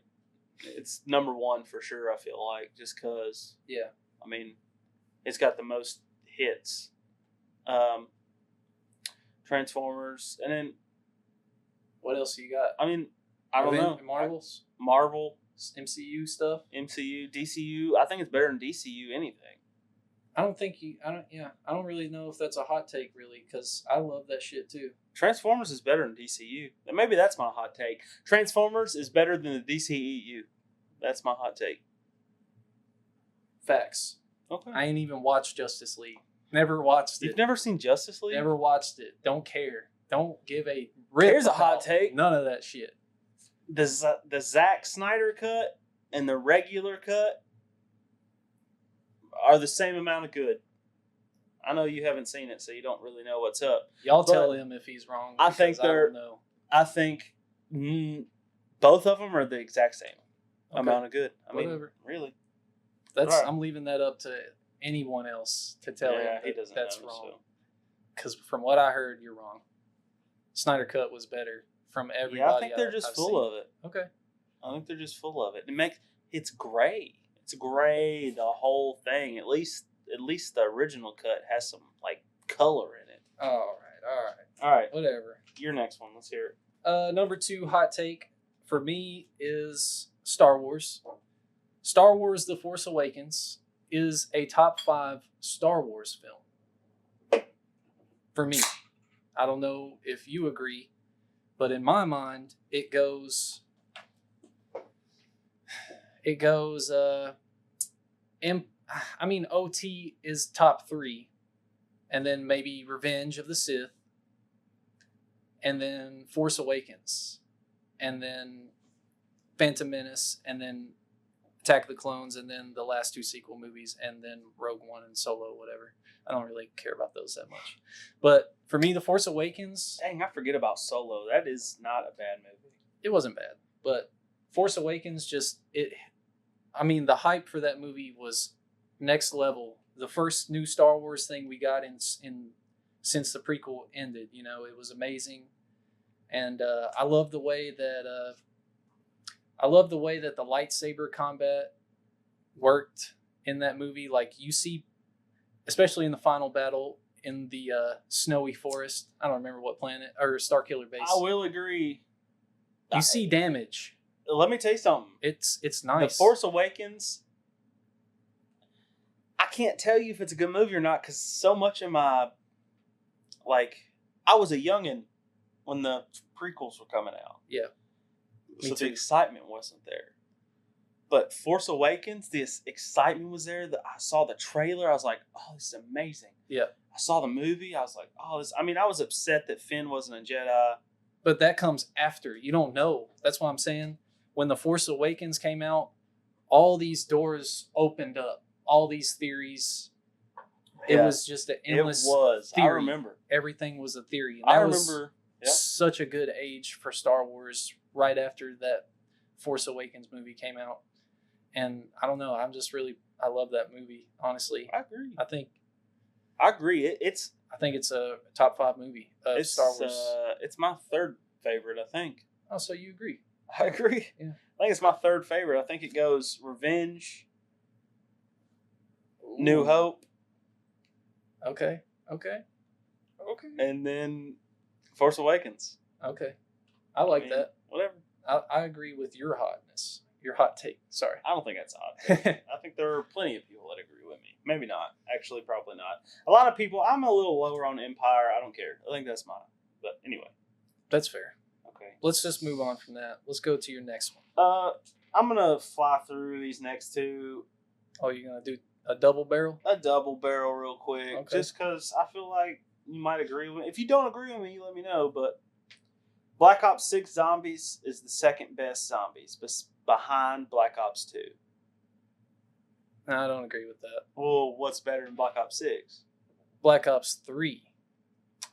It's number 1 for sure. I feel like just because. Yeah. I mean, it's got the most hits. Transformers, and then what else you got? I mean, I don't know. Marvel, MCU stuff, MCU, DCU. I think it's better than DCU anything. I don't really know if that's a hot take, really, because I love that shit too. Transformers is better than DCU. And maybe that's my hot take. Transformers is better than the DCEU. That's my hot take. Facts. Okay. I ain't even watched Justice League. Never watched it. You've never seen Justice League? Never watched it. Don't care. Don't give a rip. Here's a hot take. None of that shit. The Zack Snyder cut and the regular cut are the same amount of good. I know you haven't seen it, so you don't really know what's up. Y'all tell him if he's wrong. I think they're. I think both of them are the exact same amount of good. I mean, really. I'm leaving that up to anyone else to tell him that's wrong. Because from what I heard, you're wrong. Snyder Cut was better from everybody. Yeah, I think they're just full of it. Okay. I think they're just full of it. It's gray. It's gray, the whole thing. At least the original cut has some color in it. All right. Whatever. Your next one. Let's hear it. Number 2 hot take for me is Star Wars. Star Wars: The Force Awakens is a top 5 Star Wars film. For me. I don't know if you agree, but in my mind, it goes OT is top 3, and then maybe Revenge of the Sith, and then Force Awakens, and then Phantom Menace, and then Attack of the Clones, and then the last 2 sequel movies, and then Rogue One and Solo, whatever. I don't really care about those that much. But for me, The Force Awakens... Dang, I forget about Solo. That is not a bad movie. It wasn't bad. But Force Awakens the hype for that movie was next level. The first new Star Wars thing we got in since the prequel ended. It was amazing. And I love the way that the lightsaber combat worked in that movie. Like, you see, especially in the final battle in the snowy forest. I don't remember what planet or Starkiller base. I will agree. You see damage. Let me tell you something. It's nice. The Force Awakens. I can't tell you if it's a good movie or not because so much of my I was a youngin' when the prequels were coming out. Yeah. So the excitement wasn't there. But Force Awakens, this excitement was there. I saw the trailer. I was like, oh, this is amazing. Yeah. I saw the movie. I was like, oh, this. I mean, I was upset that Finn wasn't a Jedi. But that comes after. You don't know. That's what I'm saying. When The Force Awakens came out, all these doors opened up. All these theories. It was just an endless theory. I remember. Everything was a theory. And I remember. Such a good age for Star Wars right after that Force Awakens movie came out. And I don't know. I love that movie, honestly. I agree. I agree. I think it's a top 5 movie of Star Wars. It's my 3rd favorite, I think. Oh, so you agree? I agree. Yeah. I think it's my 3rd favorite. I think it goes Revenge, New Hope. Okay. And then Force Awakens. Okay. I like that. Whatever. I agree with your hotness. Your hot take. Sorry. I don't think that's hot. I think there are plenty of people that agree with me. Maybe not. Actually, probably not. A lot of people, I'm a little lower on Empire. I don't care. I think that's mine. But anyway. That's fair. Okay. Let's just move on from that. Let's go to your next one. I'm going to fly through these next 2. Oh, you're going to do a double barrel? A double barrel real quick. Okay. Just because I feel like you might agree with me. If you don't agree with me, you let me know. But Black Ops 6 Zombies is the 2nd best Zombies, behind Black Ops 2. No, I don't agree with that. Well, what's better than Black Ops 6? Black Ops 3.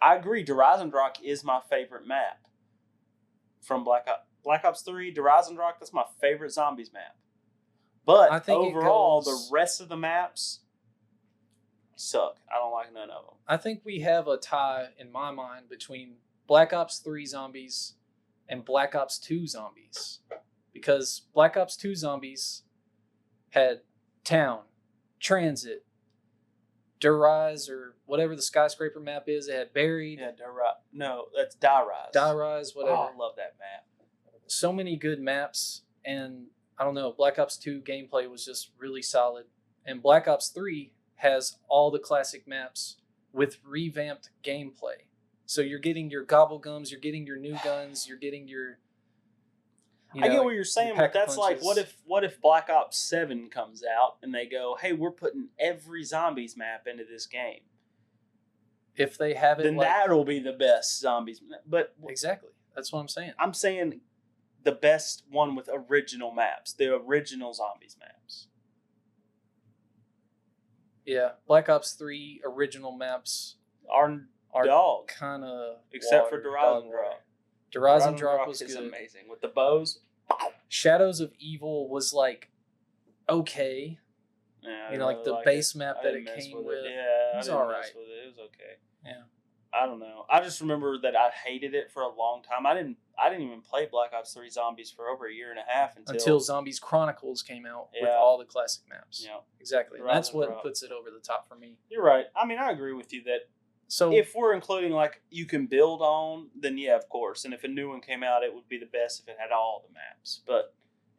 I agree. Drazendrock is my favorite map from Black Ops. Black Ops 3, Drazendrock, that's my favorite Zombies map. But I think overall, the rest of the maps, suck. I don't like none of them. I think we have a tie in my mind between Black Ops 3 Zombies and Black Ops 2 Zombies. Because Black Ops 2 Zombies had town, transit, Die-Rise, or whatever the skyscraper map is. It had buried. Yeah, no, that's Die-Rise. Die-Rise, whatever. Oh, I love that map. So many good maps, and I don't know, Black Ops 2 gameplay was just really solid. And Black Ops 3 has all the classic maps with revamped gameplay. So you're getting your gobblegums, you're getting your new guns, you're getting your... I get what you're saying, but that's like, what if Black Ops 7 comes out and they go, hey, we're putting every zombies map into this game? If they have it, then that'll be the best zombies. But exactly, that's what I'm saying. I'm saying the best one with original maps, the original zombies maps. Yeah, Black Ops 3 original maps are dog, kind of, except for Die-Rise and Drop. Die-Rise and Drop was is good. Amazing with the bows. Shadows of Evil was like okay. Yeah, you know, like the base map that it came with. Yeah, it was all right. It was okay. Yeah, I don't know. I just remember that I hated it for a long time. I didn't even play Black Ops 3 Zombies for over a year and a half until Zombies Chronicles came out with all the classic maps. Yeah, exactly. And that's what puts it over the top for me. You're right. I mean, I agree with you that. So if we're including like you can build on, then yeah, of course. And if a new one came out, it would be the best if it had all the maps,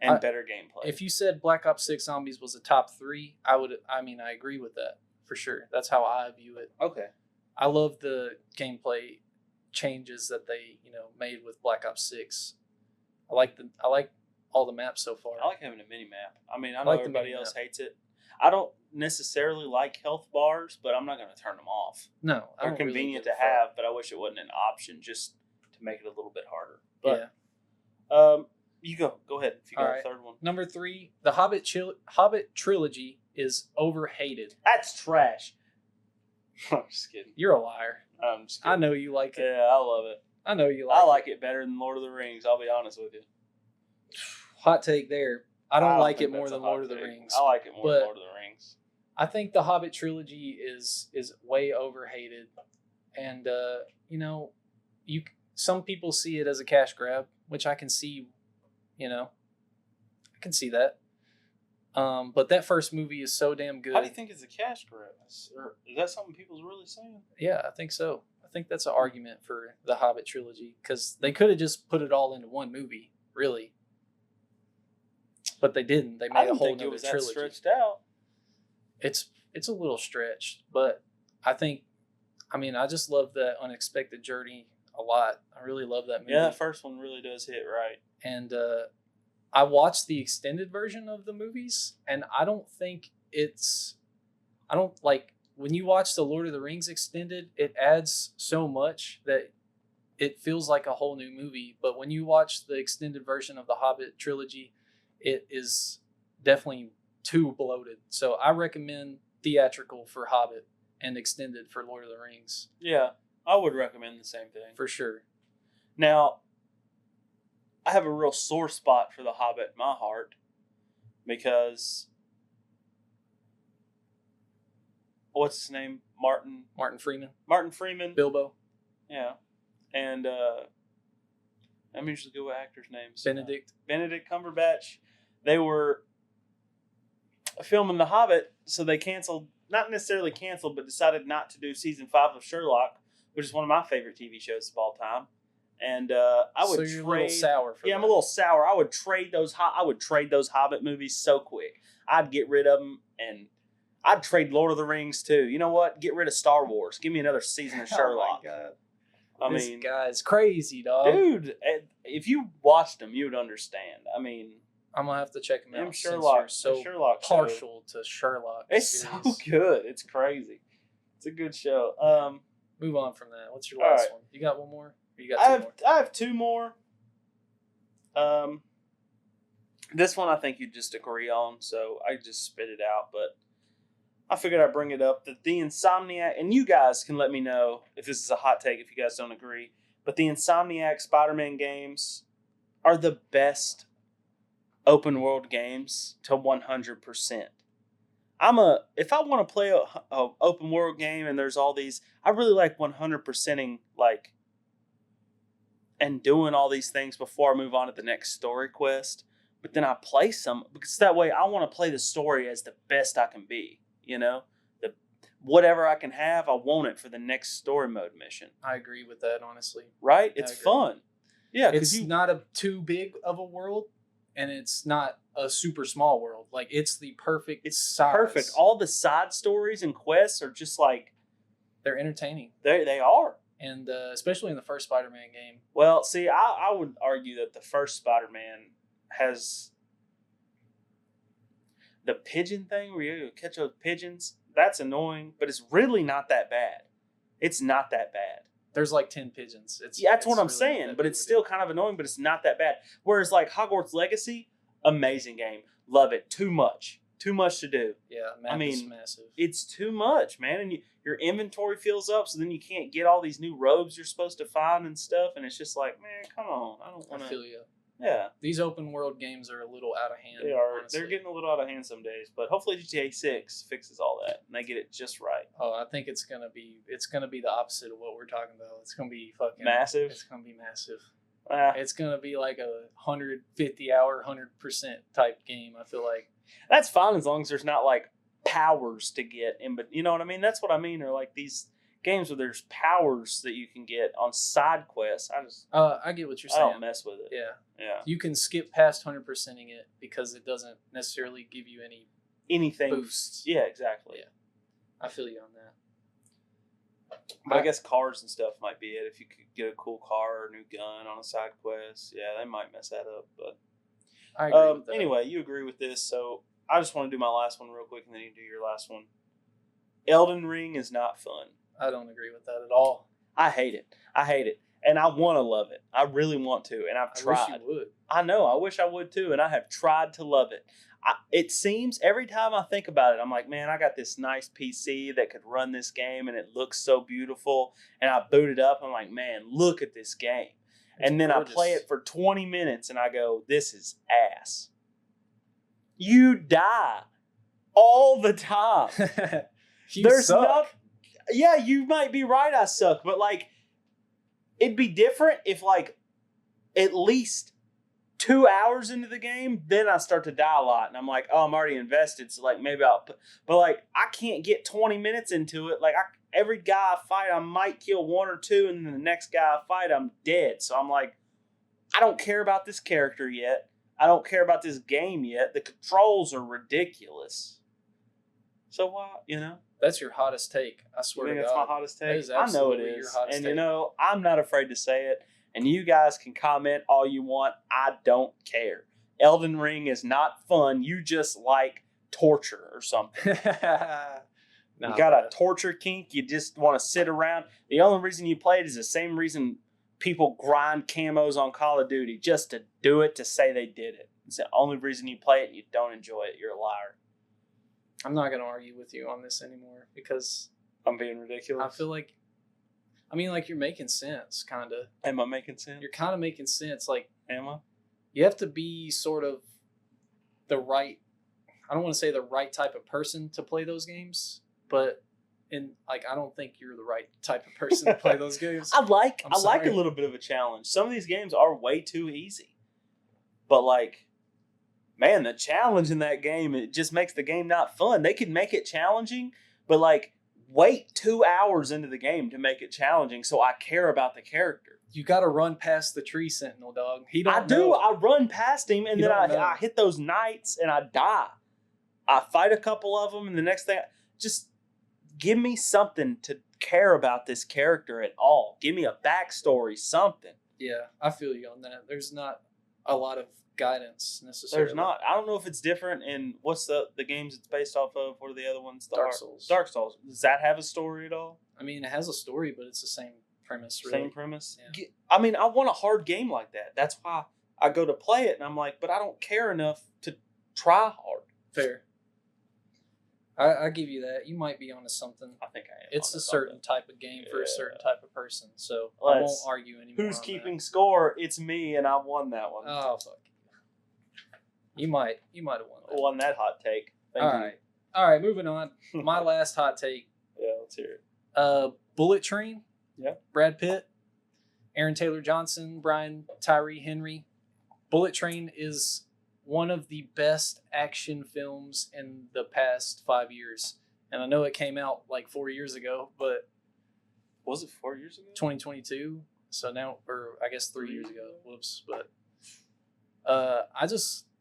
and better gameplay. If you said Black Ops 6 Zombies was a top 3, I agree with that for sure. That's how I view it. Okay. I love the gameplay changes that they made with Black Ops 6. I like all the maps so far. I like having a mini map. I mean, I know everybody else hates it. I don't necessarily like health bars, but I'm not going to turn them off. No, they're convenient to have, but I wish it wasn't an option just to make it a little bit harder. But, yeah. You go ahead if you got a third one. Number 3, the Hobbit trilogy is overhated. That's trash. I'm just kidding. You're a liar. I'm just kidding. I know you like it. Yeah, I love it. I know you like it. I like it better than Lord of the Rings. I'll be honest with you. Hot take there. I don't like it more than Lord of the Rings. I like it more than Lord of the Rings. I think the Hobbit trilogy is way overhated, and some people see it as a cash grab, which I can see. I can see that. But that first movie is so damn good. How do you think it's a cash grab? Or is that something people's really saying? Yeah, I think so. I think that's an argument for the Hobbit trilogy because they could have just put it all into one movie, really. But they didn't. They made a whole other trilogy. That stretched out. It's a little stretched, but I just love that unexpected journey a lot. I really love that movie. Yeah, that first one really does hit right. And I watched the extended version of the movies, and I don't like when you watch the Lord of the Rings extended, it adds so much that it feels like a whole new movie. But when you watch the extended version of the Hobbit trilogy, it is definitely too bloated. So I recommend theatrical for Hobbit and extended for Lord of the Rings. Yeah, I would recommend the same thing. For sure. Now, I have a real sore spot for The Hobbit in my heart because what's his name? Martin Freeman. Martin Freeman. Bilbo. Yeah. And I'm usually good with actors' names. Benedict Cumberbatch. They were filming The Hobbit, so they not necessarily canceled, but decided not to do season 5 of Sherlock, which is one of my favorite TV shows of all time. And I would trade. A little sour for that. I'm a little sour. I would trade those Hobbit movies so quick. I'd get rid of them, and I'd trade Lord of the Rings too. You know what? Get rid of Star Wars. Give me another season of Sherlock. Oh my God. This guy's crazy, dog. Dude, if you watched them, you would understand. I mean, I'm gonna have to check them out. Sherlock partial to Sherlock. It's series. So good. It's crazy. It's a good show. Move on from that. What's your last one? You got one more? Or you got two more? I have two more. This one I think you just agree on, so I just spit it out. But I figured I'd bring it up that the Insomniac, and you guys can let me know if this is a hot take if you guys don't agree. But the Insomniac Spider-Man games are the best open world games to 100%. if I want to play a open world game and there's all these, I really like 100%ing like and doing all these things before I move on to the next story quest. But then I play some because that way I want to play the story as the best I can be. You know, the whatever I can have, I want it for the next story mode mission. I agree with that, honestly. Right? It's fun. Yeah, it's not too big of a world, and it's not a super small world. Like it's the perfect. It's size. perfect. All the side stories and quests are just like they're entertaining. They are. And especially in the first Spider-Man game. Well, see, I would argue that the first Spider-Man has the pigeon thing where you catch those pigeons. That's annoying, but it's really not that bad. It's not that bad. There's like 10 pigeons. That's what I'm saying, but it's still kind of annoying, but it's not that bad. Whereas like Hogwarts Legacy, amazing game. Love it. Too much. Too much to do. Yeah, map is massive. It's too much, man. And your inventory fills up, so then you can't get all these new robes you're supposed to find and stuff. And it's just like, man, come on. I don't want to. I feel you. Yeah. These open world games are a little out of hand. They are. Honestly. They're getting a little out of hand some days, but hopefully GTA 6 fixes all that and they get it just right. Oh, I think it's gonna be the opposite of what we're talking about. It's gonna be fucking massive. It's gonna be massive. It's gonna be like a 150-hour, 100% type game. I feel like that's fine as long as there's not like powers to get in, but you know what I mean. That's what I mean. Or like these games where there's powers that you can get on side quests. I get what you're saying. I don't mess with it. Yeah. You can skip past 100%ing it because it doesn't necessarily give you anything boosts. Yeah, exactly. Yeah, I feel you on that. But I guess cars and stuff might be it. If you could get a cool car or a new gun on a side quest, yeah, they might mess that up. But I agree with that. Anyway, you agree with this, so I just want to do my last one real quick, and then you do your last one. Elden Ring is not fun. I don't agree with that at all. I hate it. And I want to love it. I really want to, and I've tried. I wish you would. I know. I wish I would too, and I have tried to love it. It seems every time I think about it, I'm like, man, I got this nice PC that could run this game, and it looks so beautiful. And I boot it up, and I'm like, man, look at this game. And then gorgeous. I play it for 20 minutes, and I go, this is ass. You die all the time. There's suck. Yeah, you might be right, I suck, but like, it'd be different if like at least 2 hours into the game, then I start to die a lot, and I'm like, oh, I'm already invested, so like maybe but like I can't get 20 minutes into it. Like every guy I fight, I might kill one or two, and then the next guy I fight, I'm dead. So I'm like, I don't care about this character yet. I don't care about this game yet. The controls are ridiculous. So why, That's your hottest take. I swear to God. That's my hottest take. I know it is. And take. I'm not afraid to say it. And you guys can comment all you want. I don't care. Elden Ring is not fun. You just like torture or something. You got a torture kink. You just want to sit around. The only reason you play it is the same reason people grind camos on Call of Duty, just to do it, to say they did it. It's the only reason you play it and you don't enjoy it. You're a liar. I'm not going to argue with you on this anymore because I'm being ridiculous. I feel like, you're making sense, kind of. Am I making sense? You're kind of making sense. Like, am I? You have to be sort of I don't want to say the right type of person to play those games, but I don't think you're the right type of person to play those games. I like a little bit of a challenge. Some of these games are way too easy, but like, man, the challenge in that game, it just makes the game not fun. They could make it challenging, but like wait 2 hours into the game to make it challenging so I care about the character. You got to run past the tree sentinel, dog. I run past him, and then I hit those knights and I die. I fight a couple of them, and the next thing, just give me something to care about this character at all. Give me a backstory, something. Yeah, I feel you on that. There's not a lot of guidance necessarily. There's not. I don't know if it's different in what's the games it's based off of. What are the other ones? Dark Souls. Dark Souls. Does that have a story at all? It has a story, but it's the same premise. Really. Same premise. Yeah. I want a hard game like that. That's why I go to play it, and I'm like, but I don't care enough to try hard. Fair. I give you that. You might be onto something. I think I am. It's a certain type of game for a certain type of person, so I won't argue anymore. Who's keeping score? It's me, and I won that one. Oh, fuck. You might have won that. Won that hot take. Thank All you. right. All right, moving on. My last hot take. Yeah, let's hear it. Bullet Train. Yeah. Brad Pitt, Aaron Taylor Johnson, Brian Tyree Henry. Bullet Train is one of the best action films in the past 5 years. And I know it came out like 4 years ago, but Was it 4 years ago? 2022. So now, or I guess 3 years ago. Whoops. But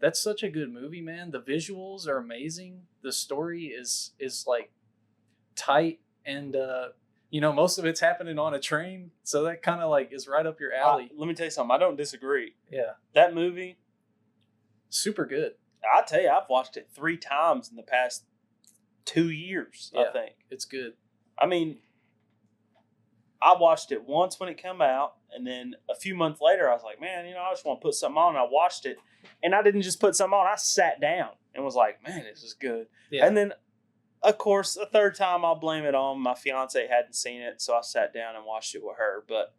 that's such a good movie, man. The visuals are amazing. The story is like tight, and most of it's happening on a train, so that kind of like is right up your alley. Let me tell you something. I don't disagree. Yeah, That movie, super good. I tell you, I've watched it 3 times in the past 2 years. Yeah. I think It's good. I mean, I watched it once when it came out, and then a few months later, I was like, man, I just want to put something on. And I watched it, and I didn't just put something on. I sat down and was like, man, this is good. Yeah. And then, of course, a third time, I'll blame it on my fiance hadn't seen it, so I sat down and watched it with her. But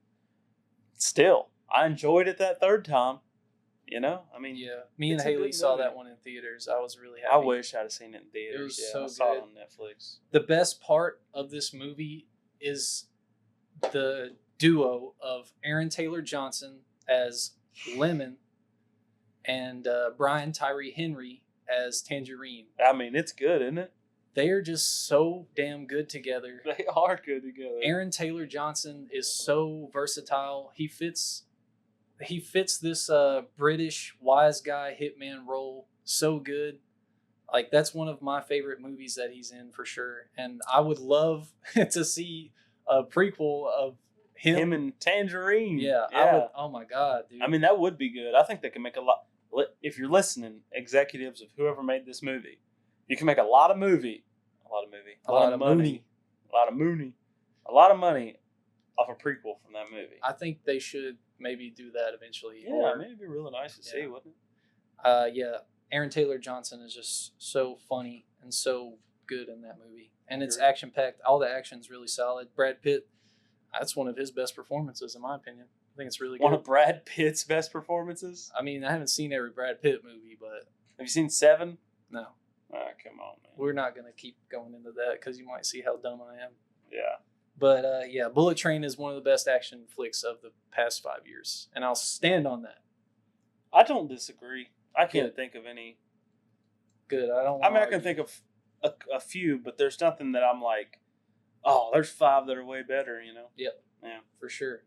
still, I enjoyed it that third time. I mean, Yeah, me and it's a Haley good saw movie. that one in theaters. I was really happy. I wish I'd have seen it in theaters. It was yeah, so I saw it good. on Netflix. The best part of this movie is the duo of Aaron Taylor Johnson as Lemon and Brian Tyree Henry as Tangerine. I mean, it's good, isn't it? They are just so damn good together. They are good together. Aaron Taylor Johnson is so versatile. He fits this British wise guy hitman role so good. Like, that's one of my favorite movies that he's in for sure. And I would love to see a prequel of him and Tangerine. Yeah, yeah. I would, oh my god, dude. I mean, that would be good. I think they can make a lot. If you're listening, executives of whoever made this movie, you can make a lot of money off a prequel from that movie. I think they should maybe do that eventually. Yeah, I mean, it'd be really nice to see, wouldn't it? Yeah, Aaron Taylor Johnson is just so funny and so good in that movie, and it's action packed. All the action's really solid. Brad Pitt, that's one of his best performances, in my opinion. I think it's really good. One of Brad Pitt's best performances? I mean, I haven't seen every Brad Pitt movie, but have you seen 7? No. Come on, man. We're not going to keep going into that because you might see how dumb I am. Yeah. But Bullet Train is one of the best action flicks of the past 5 years, and I'll stand on that. I don't disagree. I can't think of any. Good. I can think of a few, but there's nothing that I'm like, oh, there's 5 that are way better, Yep. Yeah. For sure.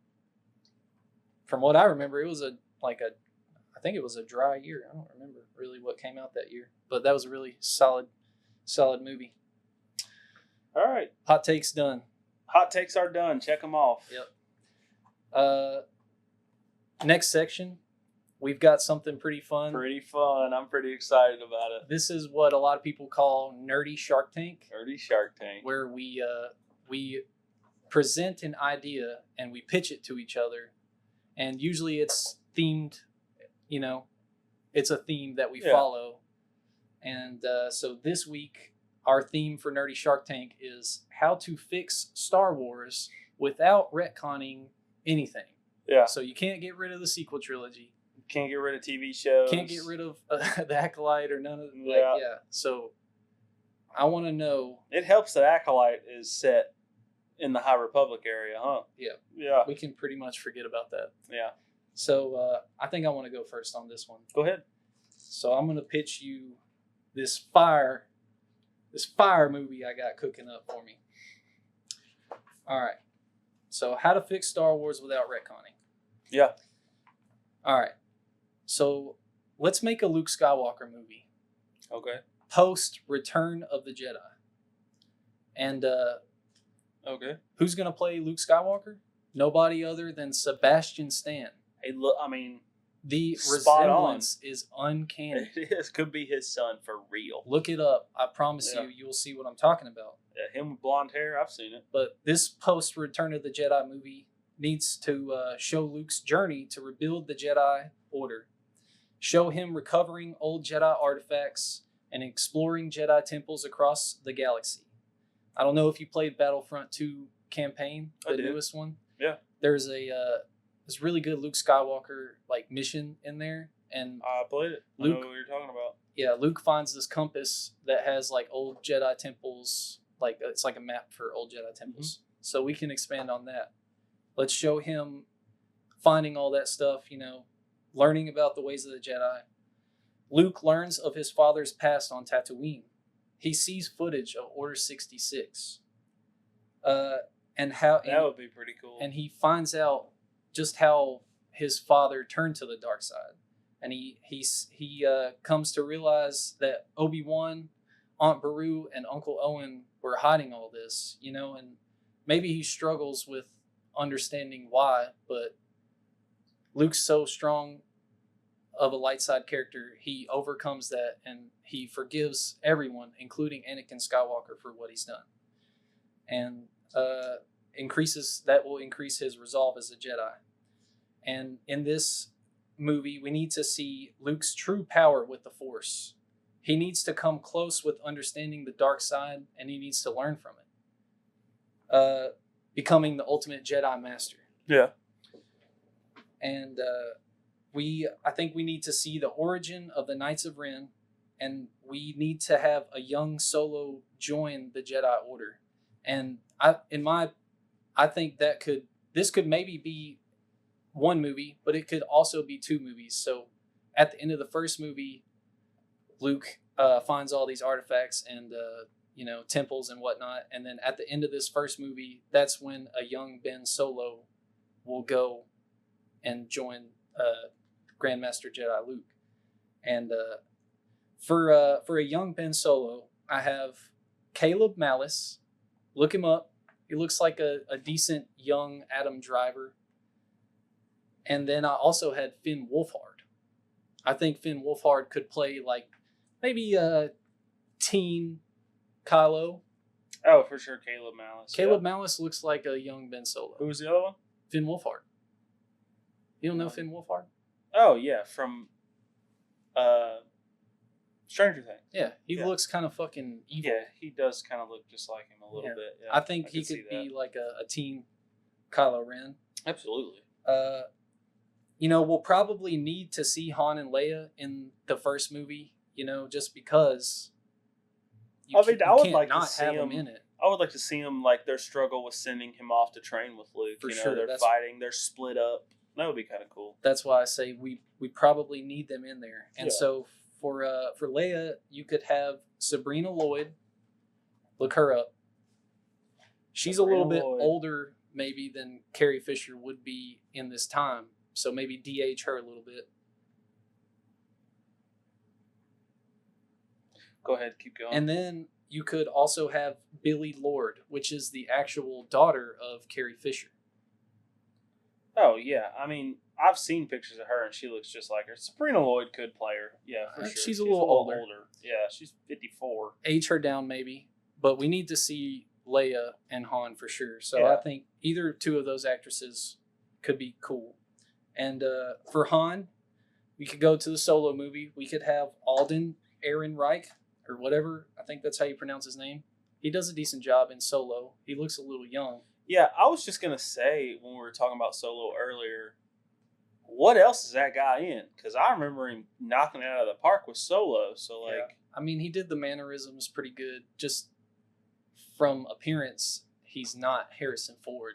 From what I remember, it was I think it was a dry year. I don't remember really what came out that year, but that was a really solid movie. All right. Hot takes done. Hot takes are done. Check them off. Yep. Next section, we've got something pretty fun. I'm pretty excited about it. This is what a lot of people call nerdy Shark Tank. Nerdy Shark Tank. Where we present an idea and we pitch it to each other. And usually it's themed, it's a theme that we follow. And so this week, our theme for Nerdy Shark Tank is how to fix Star Wars without retconning anything. Yeah. So you can't get rid of the sequel trilogy. Can't get rid of TV shows. Can't get rid of the Acolyte or none of them. Yeah. So I want to know. It helps that Acolyte is set in the High Republic area, huh? Yeah. Yeah. We can pretty much forget about that. Yeah. So I think I want to go first on this one. Go ahead. So I'm going to pitch you this fire movie I got cooking up for me. All right. So how to fix Star Wars without retconning. Yeah. All right. So let's make a Luke Skywalker movie. Okay. Post Return of the Jedi. And okay. Who's going to play Luke Skywalker? Nobody other than Sebastian Stan. Hey, look, I mean, the spot resemblance is uncanny. It is. Could be his son for real. Look it up. I promise you'll see what I'm talking about. Yeah, him with blonde hair, I've seen it. But this post Return of the Jedi movie needs to show Luke's journey to rebuild the Jedi Order. Show him recovering old Jedi artifacts and exploring Jedi temples across the galaxy. I don't know if you played Battlefront 2 campaign, the newest one. Yeah. There's a this really good Luke Skywalker mission in there, and I played it. I know what you're talking about. Yeah, Luke finds this compass that has like old Jedi temples, like it's like a map for old Jedi temples. So we can expand on that. Let's show him finding all that stuff, learning about the ways of the Jedi. Luke learns of his father's past on Tatooine. He sees footage of Order 66. And how that would be pretty cool. And he finds out just how his father turned to the dark side. And he comes to realize that Obi-Wan, Aunt Beru, and Uncle Owen were hiding all this, and maybe he struggles with understanding why, but Luke's so strong of a light side character, he overcomes that and he forgives everyone, including Anakin Skywalker, for what he's done. And will increase his resolve as a Jedi. And in this movie, we need to see Luke's true power with the Force. He needs to come close with understanding the dark side, and he needs to learn from it, becoming the ultimate Jedi master. Yeah. And I think we need to see the origin of the Knights of Ren, and we need to have a young Solo join the Jedi Order. And I think this could maybe be one movie, but it could also be two movies. So at the end of the first movie, Luke finds all these artifacts and temples and whatnot, and then at the end of this first movie, that's when a young Ben Solo will go and join Grandmaster Jedi Luke. And for a young Ben Solo, I have Caleb Malice. Look him up. He looks like a decent young Adam Driver. And then I also had Finn Wolfhard. I think Finn Wolfhard could play like maybe a teen Kylo. Oh, for sure, Caleb Malice. Caleb Malice looks like a young Ben Solo. Who was the other one? Finn Wolfhard. You don't know Finn Wolfhard? Oh, yeah, from Stranger Things. Yeah, he looks kind of fucking evil. Yeah, he does kind of look just like him a little bit. Yeah, I think he could be like a teen Kylo Ren. Absolutely. We'll probably need to see Han and Leia in the first movie, just because I would like to see them in it. I would like to see them, like, their struggle with sending him off to train with Luke. For sure. They're fighting, they're split up. That would be kind of cool. That's why I say we probably need them in there. And so for Leia, you could have Sabrina Lloyd. Look her up. She's Sabrina a little bit older maybe than Carrie Fisher would be in this time. So maybe DH her a little bit. Go ahead, keep going. And then you could also have Billie Lourd, which is the actual daughter of Carrie Fisher. Oh, yeah. I mean, I've seen pictures of her, and she looks just like her. Sabrina Lloyd could play her. Yeah, for sure. She's a little older. Yeah, she's 54. Age her down, maybe. But we need to see Leia and Han for sure. So I think either two of those actresses could be cool. And for Han, we could go to the Solo movie. We could have Alden Ehrenreich, or whatever. I think that's how you pronounce his name. He does a decent job in Solo. He looks a little young. Yeah, I was just going to say, when we were talking about Solo earlier, what else is that guy in? Because I remember him knocking it out of the park with Solo. So, I mean, he did the mannerisms pretty good. Just from appearance, he's not Harrison Ford.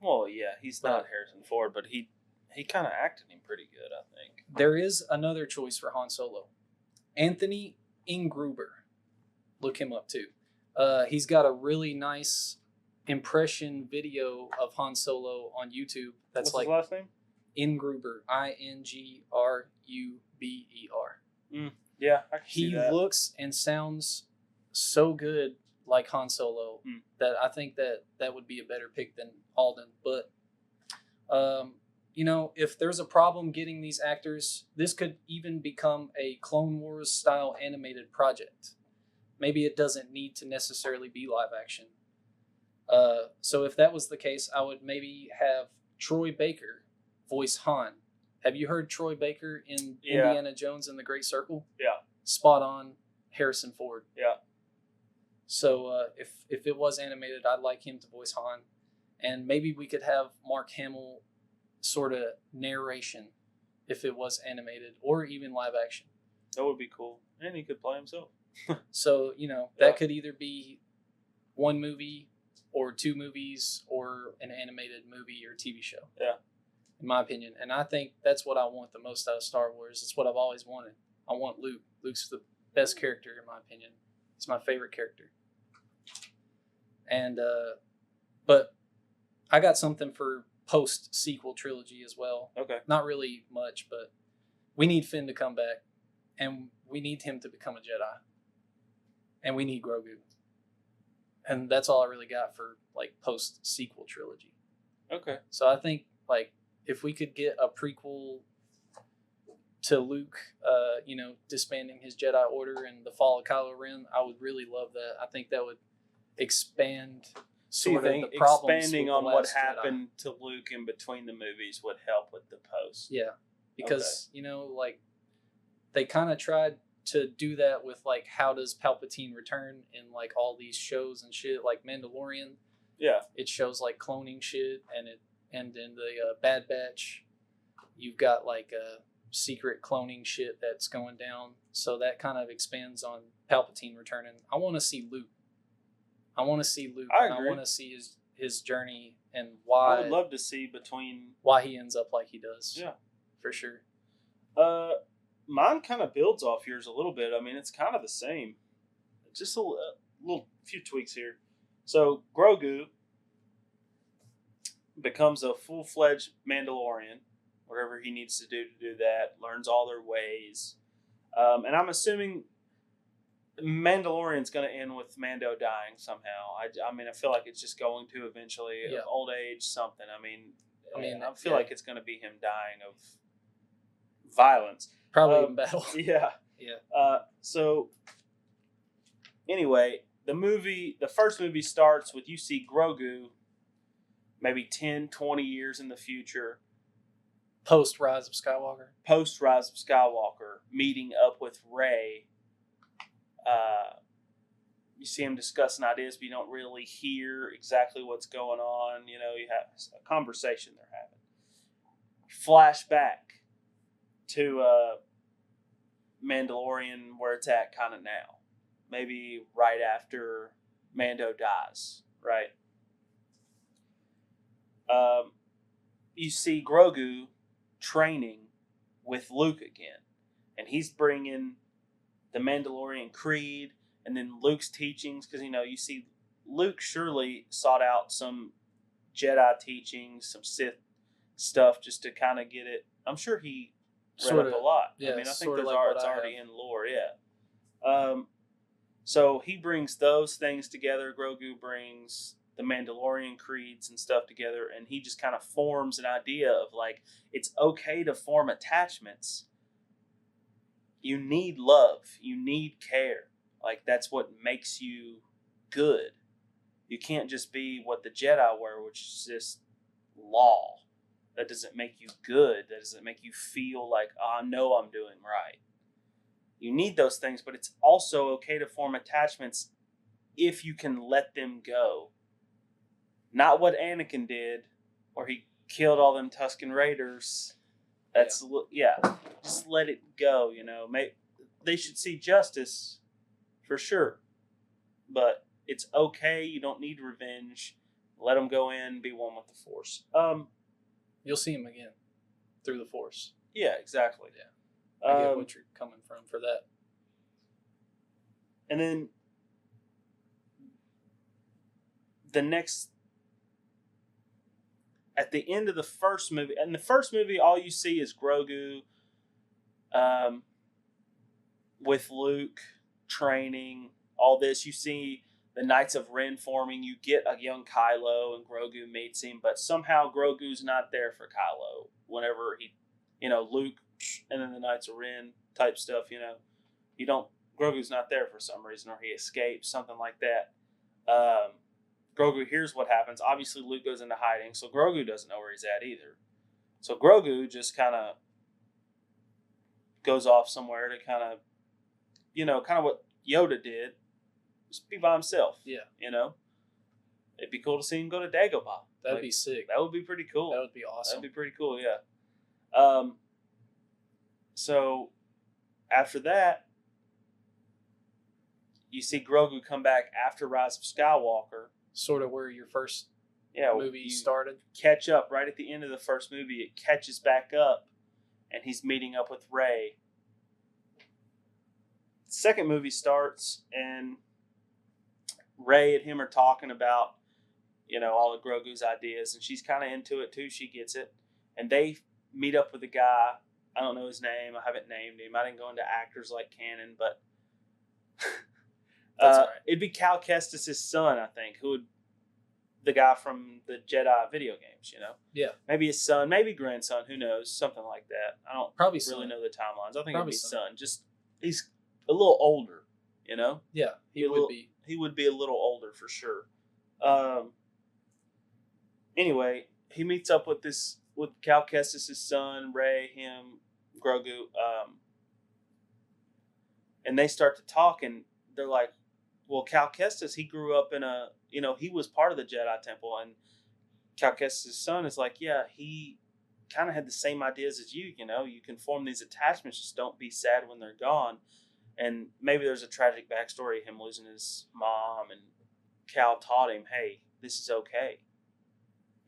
Well, yeah, he's not Harrison Ford, but he kind of acted him pretty good, I think. There is another choice for Han Solo. Anthony Ingruber. Look him up, too. He's got a really nice impression video of Han Solo on YouTube. What's his last name? Ingruber. Ingruber. Yeah, I can see that. He looks and sounds so good like Han Solo that I think that would be a better pick than Alden. But, if there's a problem getting these actors, this could even become a Clone Wars style animated project. Maybe it doesn't need to necessarily be live action. So if that was the case, I would maybe have Troy Baker voice Han. Have you heard Troy Baker in Indiana Jones and the Great Circle? Yeah. Spot on Harrison Ford. Yeah. So if it was animated, I'd like him to voice Han. And maybe we could have Mark Hamill sort of narration if it was animated or even live action. That would be cool. And he could play himself. So, that could either be one movie or two movies or an animated movie or TV show. Yeah. In my opinion. And I think that's what I want the most out of Star Wars. It's what I've always wanted. I want Luke. Luke's the best character in my opinion. He's my favorite character. And, but I got something for post-sequel trilogy as well. Okay. Not really much, but we need Finn to come back. And we need him to become a Jedi. And we need Grogu. And that's all I really got for, like, post-sequel trilogy. Okay. So I think, like, if we could get a prequel to Luke, disbanding his Jedi Order and the fall of Kylo Ren, I would really love that. I think that would expand sort of the problems expanding with on the what Last happened to Luke in between the movies would help with the post. Yeah, because like they kind of tried to do that with like how does Palpatine return in like all these shows and shit, like Mandalorian. Yeah, it shows like cloning shit, and in the Bad Batch, you've got like a secret cloning shit that's going down. So that kind of expands on Palpatine returning. I want to see Luke. I want to see Luke. I agree. agree. I want to see his journey and why. I would love to see why he ends up like he does. Yeah, for sure. Mine kind of builds off yours a little bit. I mean, it's kind of the same, just a little few tweaks here. So Grogu becomes a full-fledged Mandalorian, whatever he needs to do that. Learns all their ways, and I'm assuming Mandalorian's going to end with Mando dying somehow. I mean, I feel like it's just going to eventually, of old age, something. I feel like it's going to be him dying of violence. Probably in battle. Yeah. Yeah. So, anyway, the first movie starts with you see Grogu maybe 10, 20 years in the future. Post Rise of Skywalker. Meeting up with Rey. You see him discussing ideas, but you don't really hear exactly what's going on. You have a conversation they're having. Flashback to Mandalorian, where it's at kind of now. Maybe right after Mando dies, right? You see Grogu training with Luke again. And he's bringing the Mandalorian creed and then Luke's teachings, because you see Luke surely sought out some Jedi teachings, some Sith stuff just to kind of get it. I'm sure he read up a lot. Yeah, I think it's already in lore. Yeah. So he brings those things together. Grogu brings the Mandalorian creeds and stuff together, and he just kind of forms an idea of like it's okay to form attachments. You need love. You need care. Like, that's what makes you good. You can't just be what the Jedi were, which is just law. That doesn't make you good. That doesn't make you feel like, oh, I know I'm doing right. You need those things, but it's also okay to form attachments if you can let them go. Not what Anakin did, where he killed all them Tusken Raiders. That's, just let it go, They should see justice, for sure. But it's okay. You don't need revenge. Let them go in, be one with the Force. You'll see him again through the Force. Yeah, exactly. Yeah. I get what you're coming from for that. And then at the end of the first movie, and the first movie, all you see is Grogu with Luke training, all this. You see the Knights of Ren forming. You get a young Kylo, and Grogu meets him, but somehow Grogu's not there for Kylo. Whenever Luke, and then the Knights of Ren type stuff, Grogu's not there for some reason, or he escapes, something like that. Grogu hears what happens. Obviously, Luke goes into hiding, so Grogu doesn't know where he's at either. So Grogu just kind of goes off somewhere to kind of what Yoda did, just be by himself. Yeah. It'd be cool to see him go to Dagobah. That'd be sick. That would be pretty cool. That would be awesome. That'd be pretty cool, yeah. So after that, you see Grogu come back after Rise of Skywalker. Sort of where your first movie You started. catch up right at the end of the first movie. It catches back up, and he's meeting up with Rey. The second movie starts, and Rey and him are talking about, all of Grogu's ideas, and she's kind of into it too. She gets it, and they meet up with a guy. I don't know his name. I haven't named him. I didn't go into actors like canon, but That's all right. it'd be Cal Kestis' son, I think, the guy from the Jedi video games, Yeah. Maybe his son, maybe grandson, who knows, something like that. I don't Probably really son. know the timelines. I think Probably it'd be son. son. Just he's a little older, Yeah, he would be. He would be a little older for sure. Anyway, he meets up with Cal Kestis' son, Rey, him, Grogu, and they start to talk, and they're like, well, Cal Kestis, he grew up in he was part of the Jedi Temple, and Cal Kestis' son is like, yeah, he kind of had the same ideas as you, you can form these attachments, just don't be sad when they're gone. And maybe there's a tragic backstory of him losing his mom, and Cal taught him, hey, this is okay.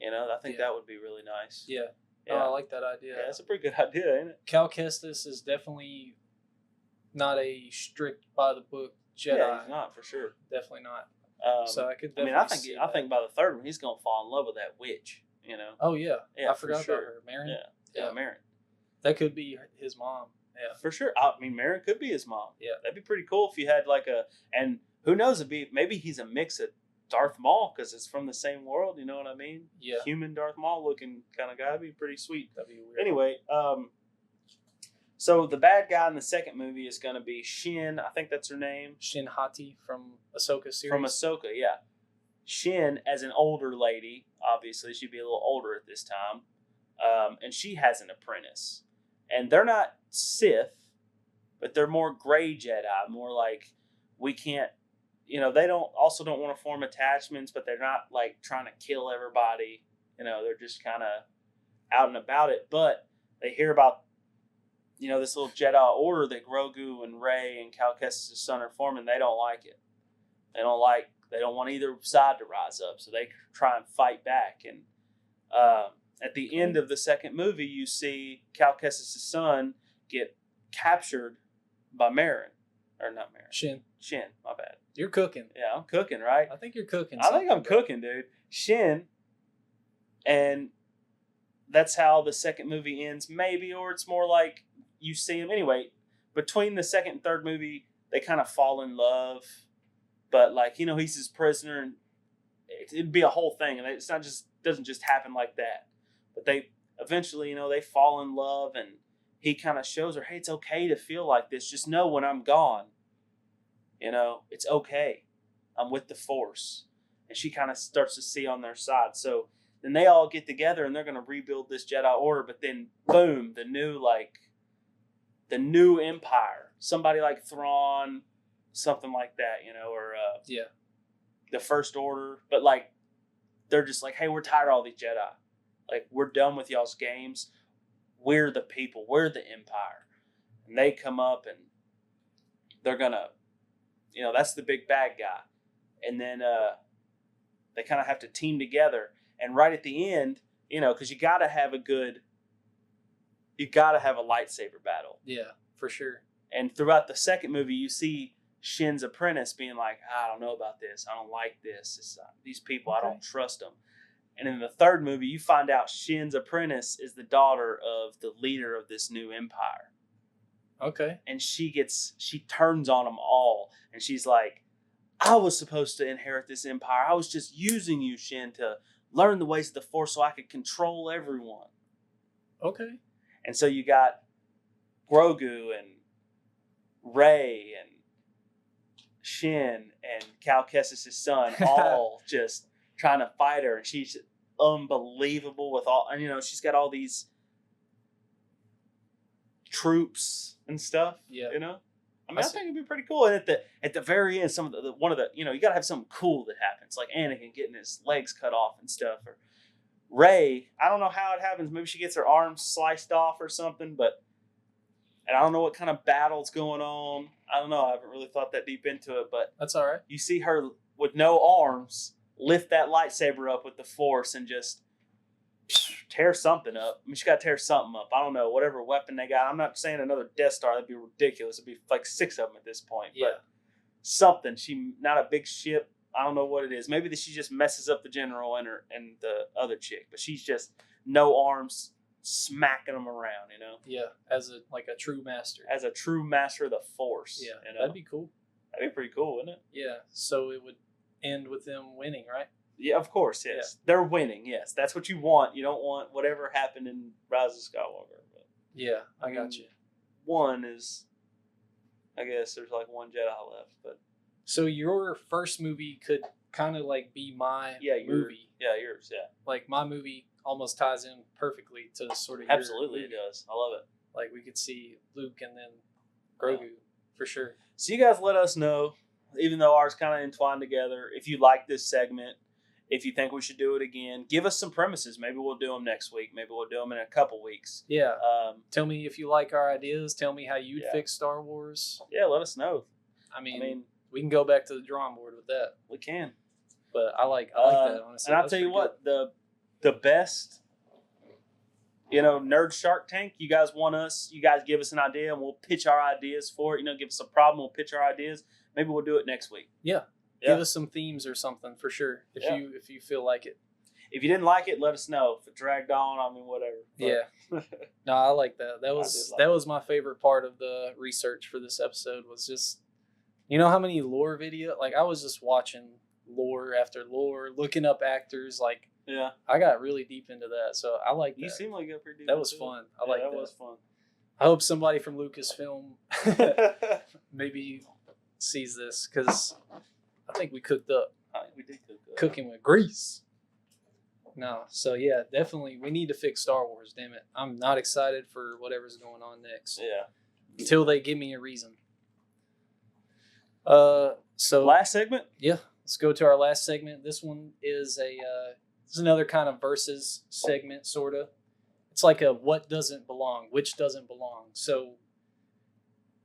I think that would be really nice. Yeah. Yeah. Oh, I like that idea. Yeah, that's a pretty good idea, ain't it? Cal Kestis is definitely not a strict by the book Jedi. Yeah, he's not, for sure. Definitely not. So I could. I think by the third one he's gonna fall in love with that witch. Oh yeah. I forgot sure. about her, Marin. Yeah, Marin. That could be his mom. Yeah, for sure. I mean, Marin could be his mom. Yeah, that'd be pretty cool if you had and who knows? Maybe he's a mix of Darth Maul because it's from the same world. You know what I mean? Yeah, human Darth Maul looking kind of guy. That'd be pretty sweet. That'd be weird. Anyway, so the bad guy in the second movie is going to be Shin. I think that's her name. Shin Hati from Ahsoka series. From Ahsoka, yeah. Shin, as an older lady, obviously she'd be a little older at this time, and she has an apprentice. And they're not Sith, but they're more gray Jedi, more like we can't, they don't want to form attachments, but they're not like trying to kill everybody. They're just kind of out and about it. But they hear about, this little Jedi order that Grogu and Rey and Cal Kestis' son are forming. They don't like it. They don't want either side to rise up, so they try and fight back. And at the end of the second movie, you see Cal Kestis' son get captured by Marin. Or not Marin. Shin, my bad. You're cooking. Yeah, I'm cooking, right? I think you're cooking. I think I'm cooking, dude. Shin, and that's how the second movie ends, maybe, or it's more like you see him. Anyway, between the second and third movie, they kind of fall in love. But he's his prisoner, and it'd be a whole thing, and it's not just doesn't just happen like that. But they eventually, they fall in love, and he kind of shows her, hey, it's okay to feel like this. Just know when I'm gone, it's okay. I'm with the Force, and she kind of starts to see on their side. So then they all get together, and they're going to rebuild this Jedi Order. But then, boom, the new Empire. Somebody like Thrawn. Something like that, or the First Order. But they're just like, hey, we're tired of all these Jedi. We're done with y'all's games. We're the people. We're the Empire. And they come up and they're gonna, that's the big bad guy. And then they kind of have to team together. And right at the end, because you gotta have a lightsaber battle. Yeah, for sure. And throughout the second movie, you see Shin's apprentice being like, I don't know about this. I don't like this. These people, okay. I don't trust them. And in the third movie, you find out Shin's apprentice is the daughter of the leader of this new empire. Okay. And she turns on them all. And she's like, I was supposed to inherit this empire. I was just using you, Shin, to learn the ways of the Force so I could control everyone. Okay. And so you got Grogu and Rey and Shin and Cal Kestis' son all just trying to fight her, and she's unbelievable with all, and she's got all these troops and stuff. Yeah. I think it'd be pretty cool. And at the very end, one of the you gotta have something cool that happens, like Anakin getting his legs cut off and stuff, or Rey. I don't know how it happens. Maybe she gets her arms sliced off or something, but And I don't know what kind of battle's going on. I don't know. I haven't really thought that deep into it, but That's all right. you see her with no arms lift that lightsaber up with the Force and just tear something up. I mean, she got to tear something up. I don't know, whatever weapon they got. I'm not saying another Death Star. That'd be ridiculous. It'd be like 6 of them at this point. Yeah. But something. She not a big ship. I don't know what it is. Maybe she just messes up the general and the other chick. But she's just no arms, smacking them around. You know. Yeah, as a true master. As a true master of the Force. Yeah, you know? that'd be cool. That'd be pretty cool, wouldn't it? Yeah. So it would end with them winning, right? Yeah, of course, yes. Yeah. They're winning, yes. That's what you want. You don't want whatever happened in Rise of Skywalker. But, yeah, I got you. One is, I guess there's like one Jedi left. But so your first movie could kind of like be my movie. Yeah, yours, yeah. Like my movie almost ties in perfectly to sort of Absolutely, your it does. I love it. Like we could see Luke and then Grogu for sure. So you guys let us know, even though ours kind of entwined together, if you like this segment. If you think we should do it again, give us some premises. Maybe we'll do them next week. Maybe we'll do them in a couple weeks. Yeah. Tell me if you like our ideas. Tell me how you'd fix Star Wars. Yeah, let us know. I mean, we can go back to the drawing board with that. We can. But I like that, honestly. And I'll tell you what, the best, Nerd Shark Tank, you guys give us an idea and we'll pitch our ideas for it. Give us a problem, we'll pitch our ideas. Maybe we'll do it next week. Yeah. Give us some themes or something for sure if you feel like it. If you didn't like it, let us know. If it dragged on, whatever. But. Yeah. No, I like that. That was my favorite part of the research for this episode was just, how many lore video, like I was just watching lore after lore, looking up actors, like I got really deep into that. So I like that. You seem like you got pretty deep. That was fun. I like that. That was fun. I hope somebody from Lucasfilm maybe sees this because I think we cooked up. We did cook up. Cooking with grease. No, so yeah, definitely we need to fix Star Wars, damn it. I'm not excited for whatever's going on next. Yeah. Until they give me a reason. So last segment? Yeah. Let's go to our last segment. This one is this is another kind of versus segment, sort of. It's like a what doesn't belong, which doesn't belong. So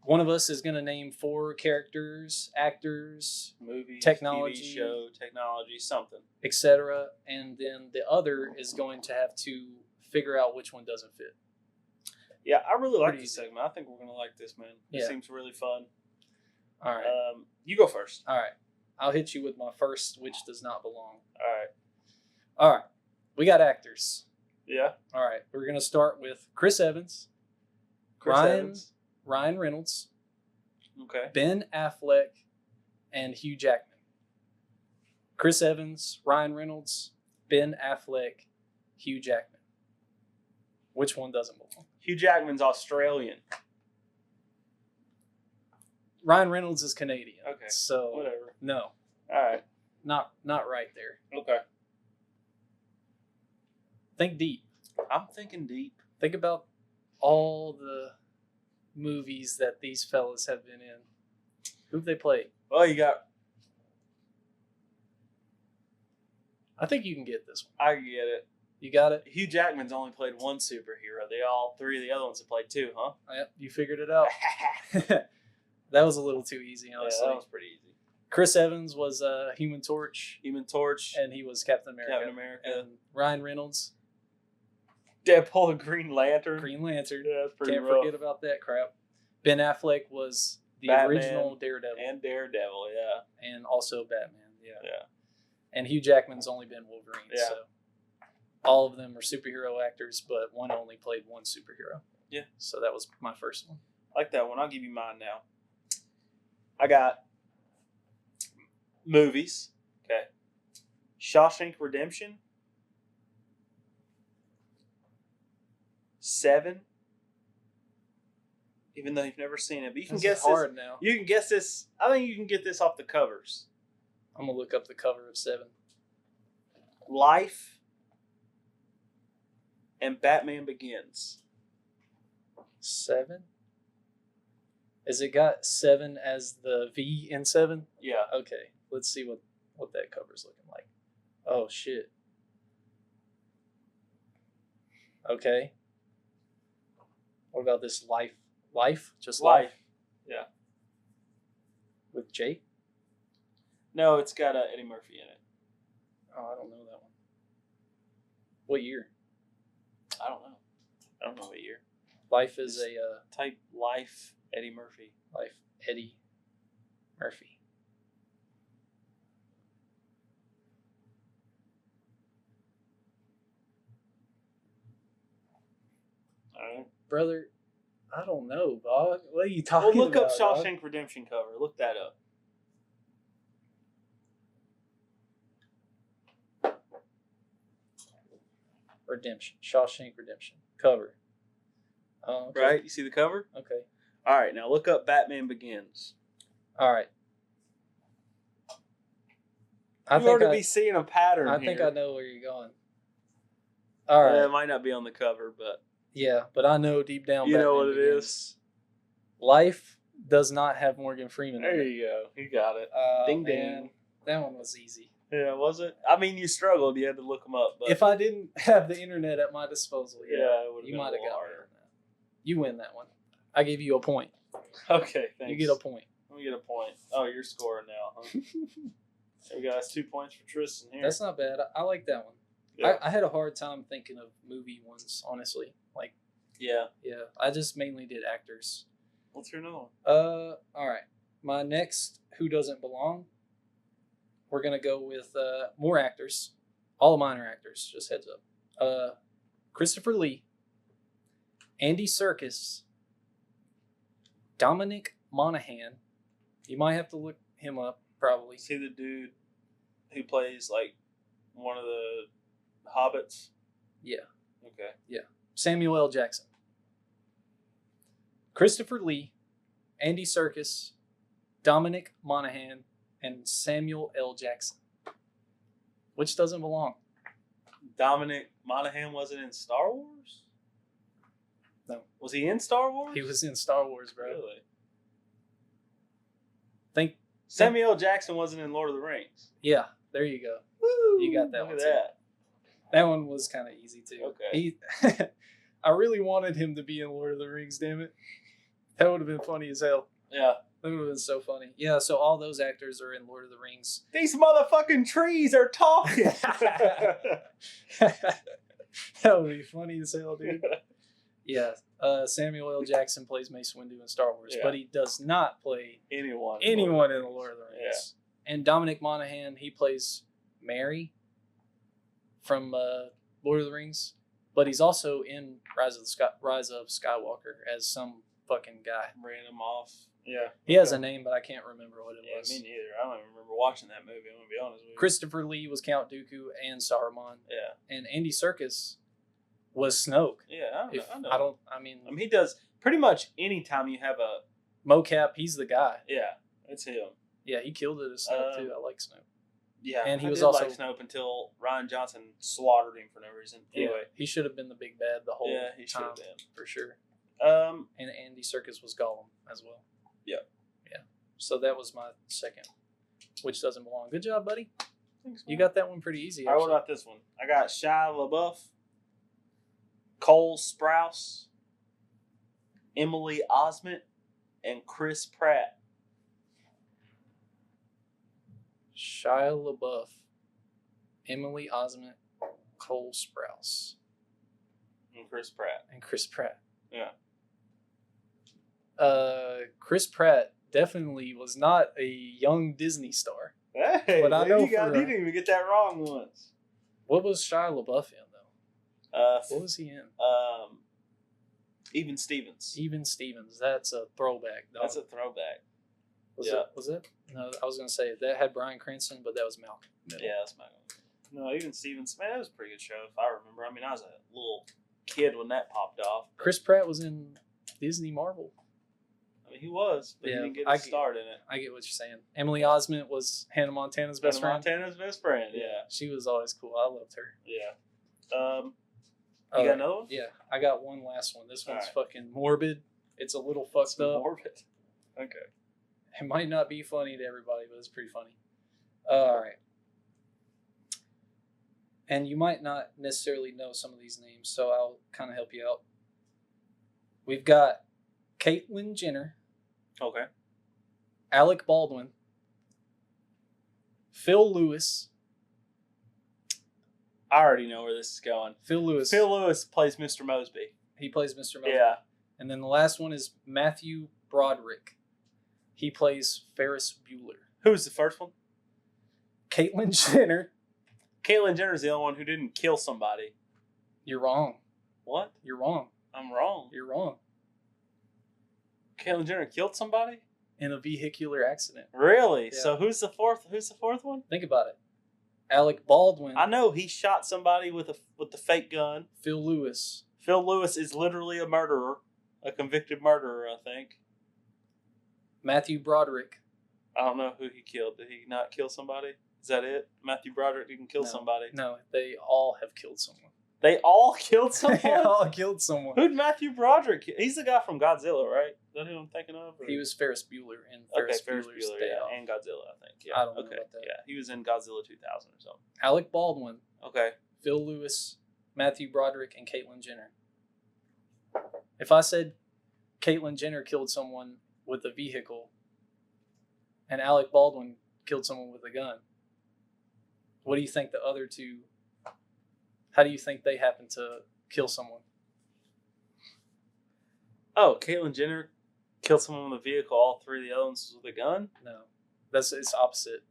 one of us is going to name 4 characters, actors, movies, technology, TV show, technology, something, etc. And then the other is going to have to figure out which one doesn't fit. Yeah, I really like this segment. I think we're going to like this, man. It seems really fun. All right. You go first. All right. I'll hit you with my first, which does not belong. All right. We got actors. Yeah. All right. We're going to start with Chris Evans. Ryan Reynolds. Okay. Ben Affleck and Hugh Jackman. Chris Evans, Ryan Reynolds, Ben Affleck, Hugh Jackman. Which one doesn't belong? Hugh Jackman's Australian. Ryan Reynolds is Canadian. Okay. So whatever. No. All right. Not right there. Okay. Think deep. I'm thinking deep. Think about all the movies that these fellas have been in. Who've they played? Well, you got... I think you can get this one. I get it. You got it? Hugh Jackman's only played one superhero. All 3 of the other ones have played 2, huh? Yep, you figured it out. That was a little too easy, honestly. Yeah, that was pretty easy. Chris Evans was Human Torch. Human Torch. And he was Captain America. And Ryan Reynolds. Deadpool and Green Lantern. Yeah, that's pretty Can't rough. forget about that crap. Ben Affleck was the Batman original Daredevil. And Daredevil, yeah. And also Batman, Yeah. And Hugh Jackman's only been Wolverine. Yeah. So all of them are superhero actors, but one only played one superhero. Yeah. So that was my first one. I like that one. I'll give you mine now. I got movies. Okay. Shawshank Redemption. 7. Even though you've never seen it, but you can guess hard this. Now. You can guess this. I think you can get this off the covers. I'm gonna look up the cover of 7. Life and Batman Begins. 7? Has it got 7 as the V in 7? Yeah. Okay. Let's see what that cover's looking like. Oh shit. Okay. What about this Life Life? Just Life. Life? Yeah. With Jake? No, it's got Eddie Murphy in it. Oh, I don't know that one. What year? I don't know. I don't know what year. Life is a type Life Eddie Murphy. Life Eddie Murphy. All right. Brother, I don't know, dog. What are you talking Well, look about? up Shawshank Redemption cover. Look that up. Redemption. Shawshank Redemption. Cover. Oh, okay. Right? You see the cover? Okay. All right. Now look up Batman Begins. All right. You ought to be seeing a pattern I here. think I know where you're going. All right. It might not be on the cover, but... Yeah, but I know deep down You Batman know what Begins. it is. Life does not have Morgan Freeman in it. There you go. You got it. Ding, man. ding. That one was easy. Yeah, was it? I mean, you struggled. You had to look them up. But If I didn't have the internet at my disposal, it would have you been might a have little got harder. me. You win that one. I give you a point. Okay, thanks. You get a point. Let me get a point. Oh, you're scoring now, huh? There we go. That's 2 points for Tristan here. That's not bad. I like that one. Yeah. I had a hard time thinking of movie ones, honestly. Like, Yeah. I just mainly did actors. What's your number? All right. My next Who Doesn't Belong, we're going to go with more actors. All of mine are actors, just heads up. Christopher Lee, Andy Serkis, Dominic Monaghan. You might have to look him up, probably. Is he the dude who plays, like, one of the Hobbits? Yeah. Okay. Yeah. Samuel L. Jackson. Christopher Lee, Andy Serkis, Dominic Monaghan, and Samuel L. Jackson. Which doesn't belong? Dominic Monaghan wasn't in Star Wars? No. Was he in Star Wars? He was in Star Wars, bro. Really? Samuel L. Jackson wasn't in Lord of the Rings. Yeah, there you go. Woo! You got that Look one at too. that. That one was kind of easy too. Okay. I really wanted him to be in Lord of the Rings, damn it. That would have been funny as hell. Yeah. That would have been so funny. Yeah, so all those actors are in Lord of the Rings. These motherfucking trees are talking. That would be funny as hell, dude. Yeah, Samuel L. Jackson plays Mace Windu in Star Wars, but he does not play anyone in the Lord of the Rings. Yeah. And Dominic Monaghan, he plays Merry from Lord of the Rings, but he's also in Rise of Skywalker as some fucking guy. Random off. Yeah. He has a name, but I can't remember what it was. Me neither. I don't even remember watching that movie, I'm going to be honest with you. Christopher Lee was Count Dooku and Saruman. Yeah. And Andy Serkis was Snoke. Yeah, I know. I mean, he does pretty much any time you have a mocap, he's the guy. Yeah, it's him. Yeah, he killed it as Snoke too. I like Snoke. Yeah, and he I was did also like Snoke until Ryan Johnson slaughtered him for no reason. Anyway, he should have been the big bad the whole he should time have been for sure. And Andy Serkis was Gollum as well. Yeah. So that was my second, which doesn't belong. Good job, buddy. Thanks, you got that one pretty easy. All right, what about this one? I got Shia LaBeouf, Cole Sprouse, Emily Osment, and Chris Pratt. Shia LaBeouf, Emily Osment, Cole Sprouse, and Chris Pratt. Yeah. Chris Pratt definitely was not a young Disney star. Hey, but I know you didn't even get that wrong once. What was Shia LaBeouf in though? What was he in? Even Stevens. Even Stevens. That's a throwback, though. That's a throwback. Was it? No, I was gonna say that had Bryan Cranston, but that was Malcolm. Yeah, that's Malcolm. No, Even Stevens. Man, that was a pretty good show if I remember. I mean, I was a little kid when that popped off. Chris Pratt was in Disney Marvel. I mean, he was, but he didn't get his start in it. I get what you're saying. Emily Osment was Hannah Montana's best friend. Montana's best friend, yeah. She was always cool. I loved her. Yeah. You got another one? Yeah, I got one last one. This one's fucking morbid. It's a little fucked up. Morbid. Okay. It might not be funny to everybody, but it's pretty funny. All right. And you might not necessarily know some of these names, so I'll kind of help you out. We've got Caitlyn Jenner, Okay. Alec Baldwin, Phil Lewis. I already know where this is going. Phil Lewis. Phil Lewis plays Mr. Mosby. He plays Mr. Mosby. Yeah. And then the last one is Matthew Broderick. He plays Ferris Bueller. Who's the first one? Caitlyn Jenner. Caitlyn Jenner's the only one who didn't kill somebody. You're wrong. What? You're wrong. I'm wrong. You're wrong. Caitlyn Jenner killed somebody? In a vehicular accident. Really? Yeah. So who's the fourth one? Think about it. Alec Baldwin. I know he shot somebody with the fake gun. Phil Lewis. Phil Lewis is literally a murderer, a convicted murderer, I think. Matthew Broderick. I don't know who he killed. Did he not kill somebody? Is that it? Matthew Broderick didn't kill somebody. No, they all have killed someone. They all killed someone? They all killed someone. Who'd Matthew Broderick kill? He's the guy from Godzilla, right? Is that who I'm thinking of? Or? He was Ferris Bueller in Ferris Ferris Bueller, Bueller's Day Off. and Godzilla, I think. Yeah. I don't know about that. Yeah, he was in Godzilla 2000 or something. Alec Baldwin, Okay. Phil Lewis, Matthew Broderick, and Caitlyn Jenner. If I said Caitlyn Jenner killed someone with a vehicle and Alec Baldwin killed someone with a gun, what do you think the other two, how do you think they happened to kill someone? Oh, Caitlyn Jenner killed someone with a vehicle. All three of the other ones with a gun? No, it's opposite.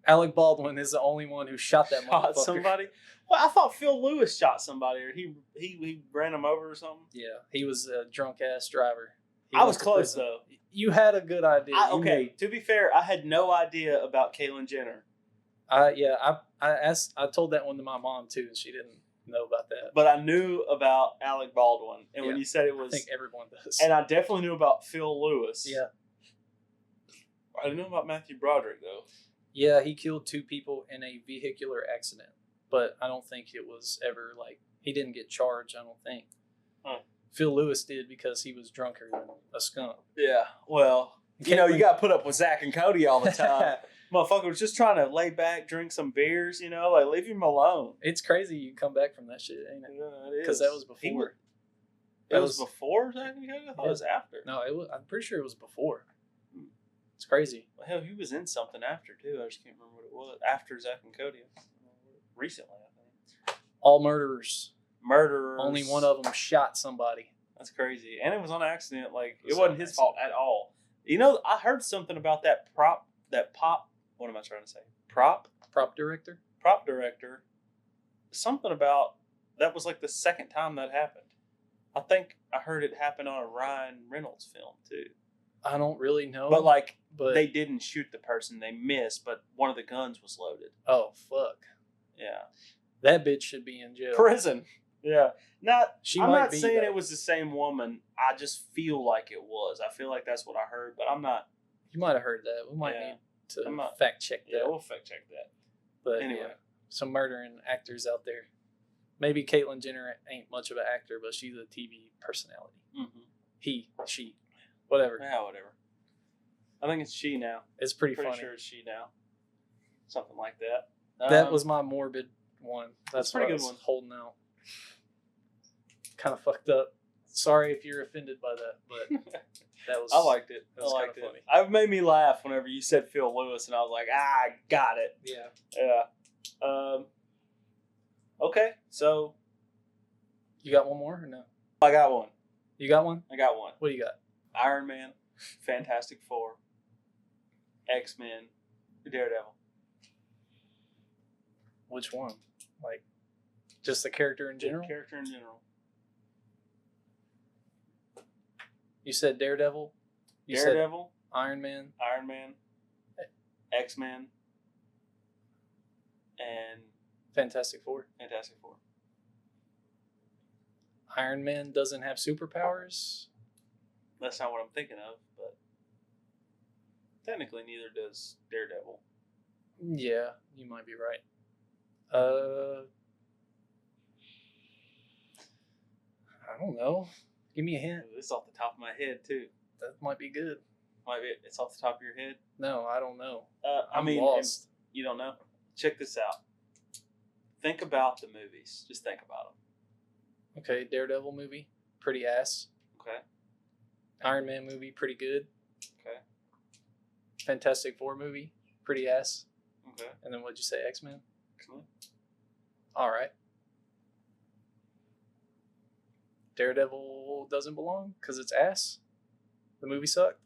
Alec Baldwin is the only one who shot that Shot motherfucker. somebody? Well, I thought Phil Lewis shot somebody, or he ran him over or something. Yeah, he was a drunk ass driver. I was close though. You had a good idea. Okay, to be fair, I had no idea about Caitlyn Jenner. I told that one to my mom too, and she didn't know about that. But I knew about Alec Baldwin, and when you said it was, I think everyone does. and I definitely knew about Phil Lewis. Yeah, I didn't know about Matthew Broderick though. yeah, he killed 2 people in a vehicular accident, but I don't think it was ever he didn't get charged. I don't think. Huh. Phil Lewis did because he was drunker than a skunk. Yeah, well, you got to put up with Zach and Cody all the time. Motherfucker was just trying to lay back, drink some beers, leave him alone. It's crazy you come back from that shit, ain't it? Yeah, it is. Because that was before. It was before Zach and Cody? I thought it was after. No, I'm pretty sure it was before. It's crazy. Well, hell, he was in something after, too. I just can't remember what it was. After Zach and Cody. Recently, I think. All murderers. Murderers. Only one of them shot somebody. That's crazy. And it was on accident. It was wasn't on his accident. fault at all. I heard something about that pop, what am I trying to say? Prop Director? director. Something about, that was the second time that happened. I think I heard it happen on a Ryan Reynolds film, too. I don't really know. But they didn't shoot the person. They missed, but one of the guns was loaded. Oh, fuck. Yeah. That bitch should be in jail. Prison. Yeah. I'm not saying though. it was the same woman. I just feel like it was. I feel like that's what I heard, but I'm not. You might have heard that. We might need to fact check that. Yeah, we'll fact check that. But anyway. Some murdering actors out there. Maybe Caitlyn Jenner ain't much of an actor, but she's a TV personality. Mm-hmm. She. Whatever. Yeah, whatever. I think it's she now. It's pretty Pretty funny. sure it's she now. Something like that. That was my morbid one. That's pretty what I good was one. holding out. Kind of fucked up. Sorry if you're offended by that, but that was. I liked it. That was I liked kinda it. funny. It made me laugh whenever you said Phil Lewis, and I was like, I got it. Yeah. Yeah. Okay, so You got one more or no? I got one. You got one? I got one. What do you got? Iron Man, Fantastic Four, X-Men, Daredevil. Which one? Just the character in general? Character in general. You said Daredevil? You Daredevil, said Iron Man? Iron Man, X-Men, and Fantastic Four. Fantastic Four. Iron Man doesn't have superpowers? That's not what I'm thinking of, but technically neither does Daredevil. Yeah, you might be right. I don't know. Give me a hint. This is off the top of my head, too. That might be good. Might be, it's off the top of your head? No, I don't know. I mean, lost. You don't know? Check this out. Think about the movies. Just think about them. Okay, Daredevil movie. Pretty ass. Okay. Iron Man movie, pretty good. Okay. Fantastic Four movie, pretty ass. Okay. And then what'd you say, X-Men? Excellent. All right. Daredevil doesn't belong because it's ass. The movie sucked.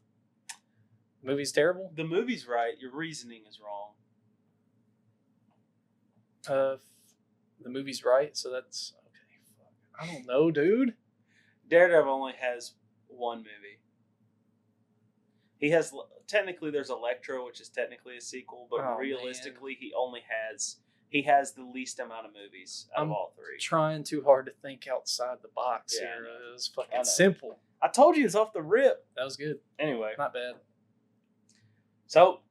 The movie's terrible. The movie's right. Your reasoning is wrong. The movie's right, so that's okay. Fuck. I don't know, dude. Daredevil only has one movie. He has technically there's Electro, which is technically a sequel, but Oh, realistically, he has the least amount of movies out of all three. Trying too hard to think outside the box Yeah, here. I know. It was fucking simple. I told you it's off the rip. That was good. Anyway, Not bad. so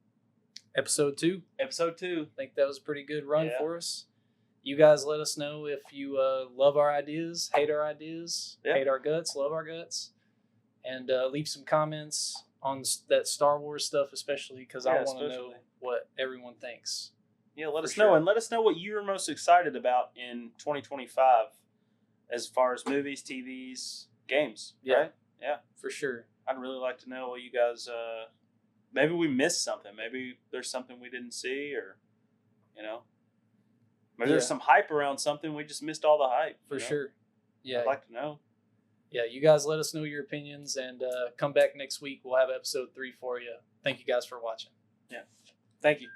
Episode 2. episode 2. I think that was a pretty good run Yeah. for us. You guys let us know if you love our ideas, hate our ideas, Yeah. hate our guts, love our guts. And leave some comments on that Star Wars stuff, especially because I want to know especially. what everyone thinks. Yeah, let For us know, sure. and let us know what you're most excited about in 2025, as far as movies, TVs, games. Yeah. Right? Yeah, For sure. I'd really like to know what you guys. Maybe we missed something. Maybe there's something we didn't see, or maybe there's Yeah. some hype around something we just missed all the hype. For sure. Yeah. I'd like to know. Yeah, you guys let us know your opinions and come back next week. We'll have episode 3 for you. Thank you guys for watching. Thank you.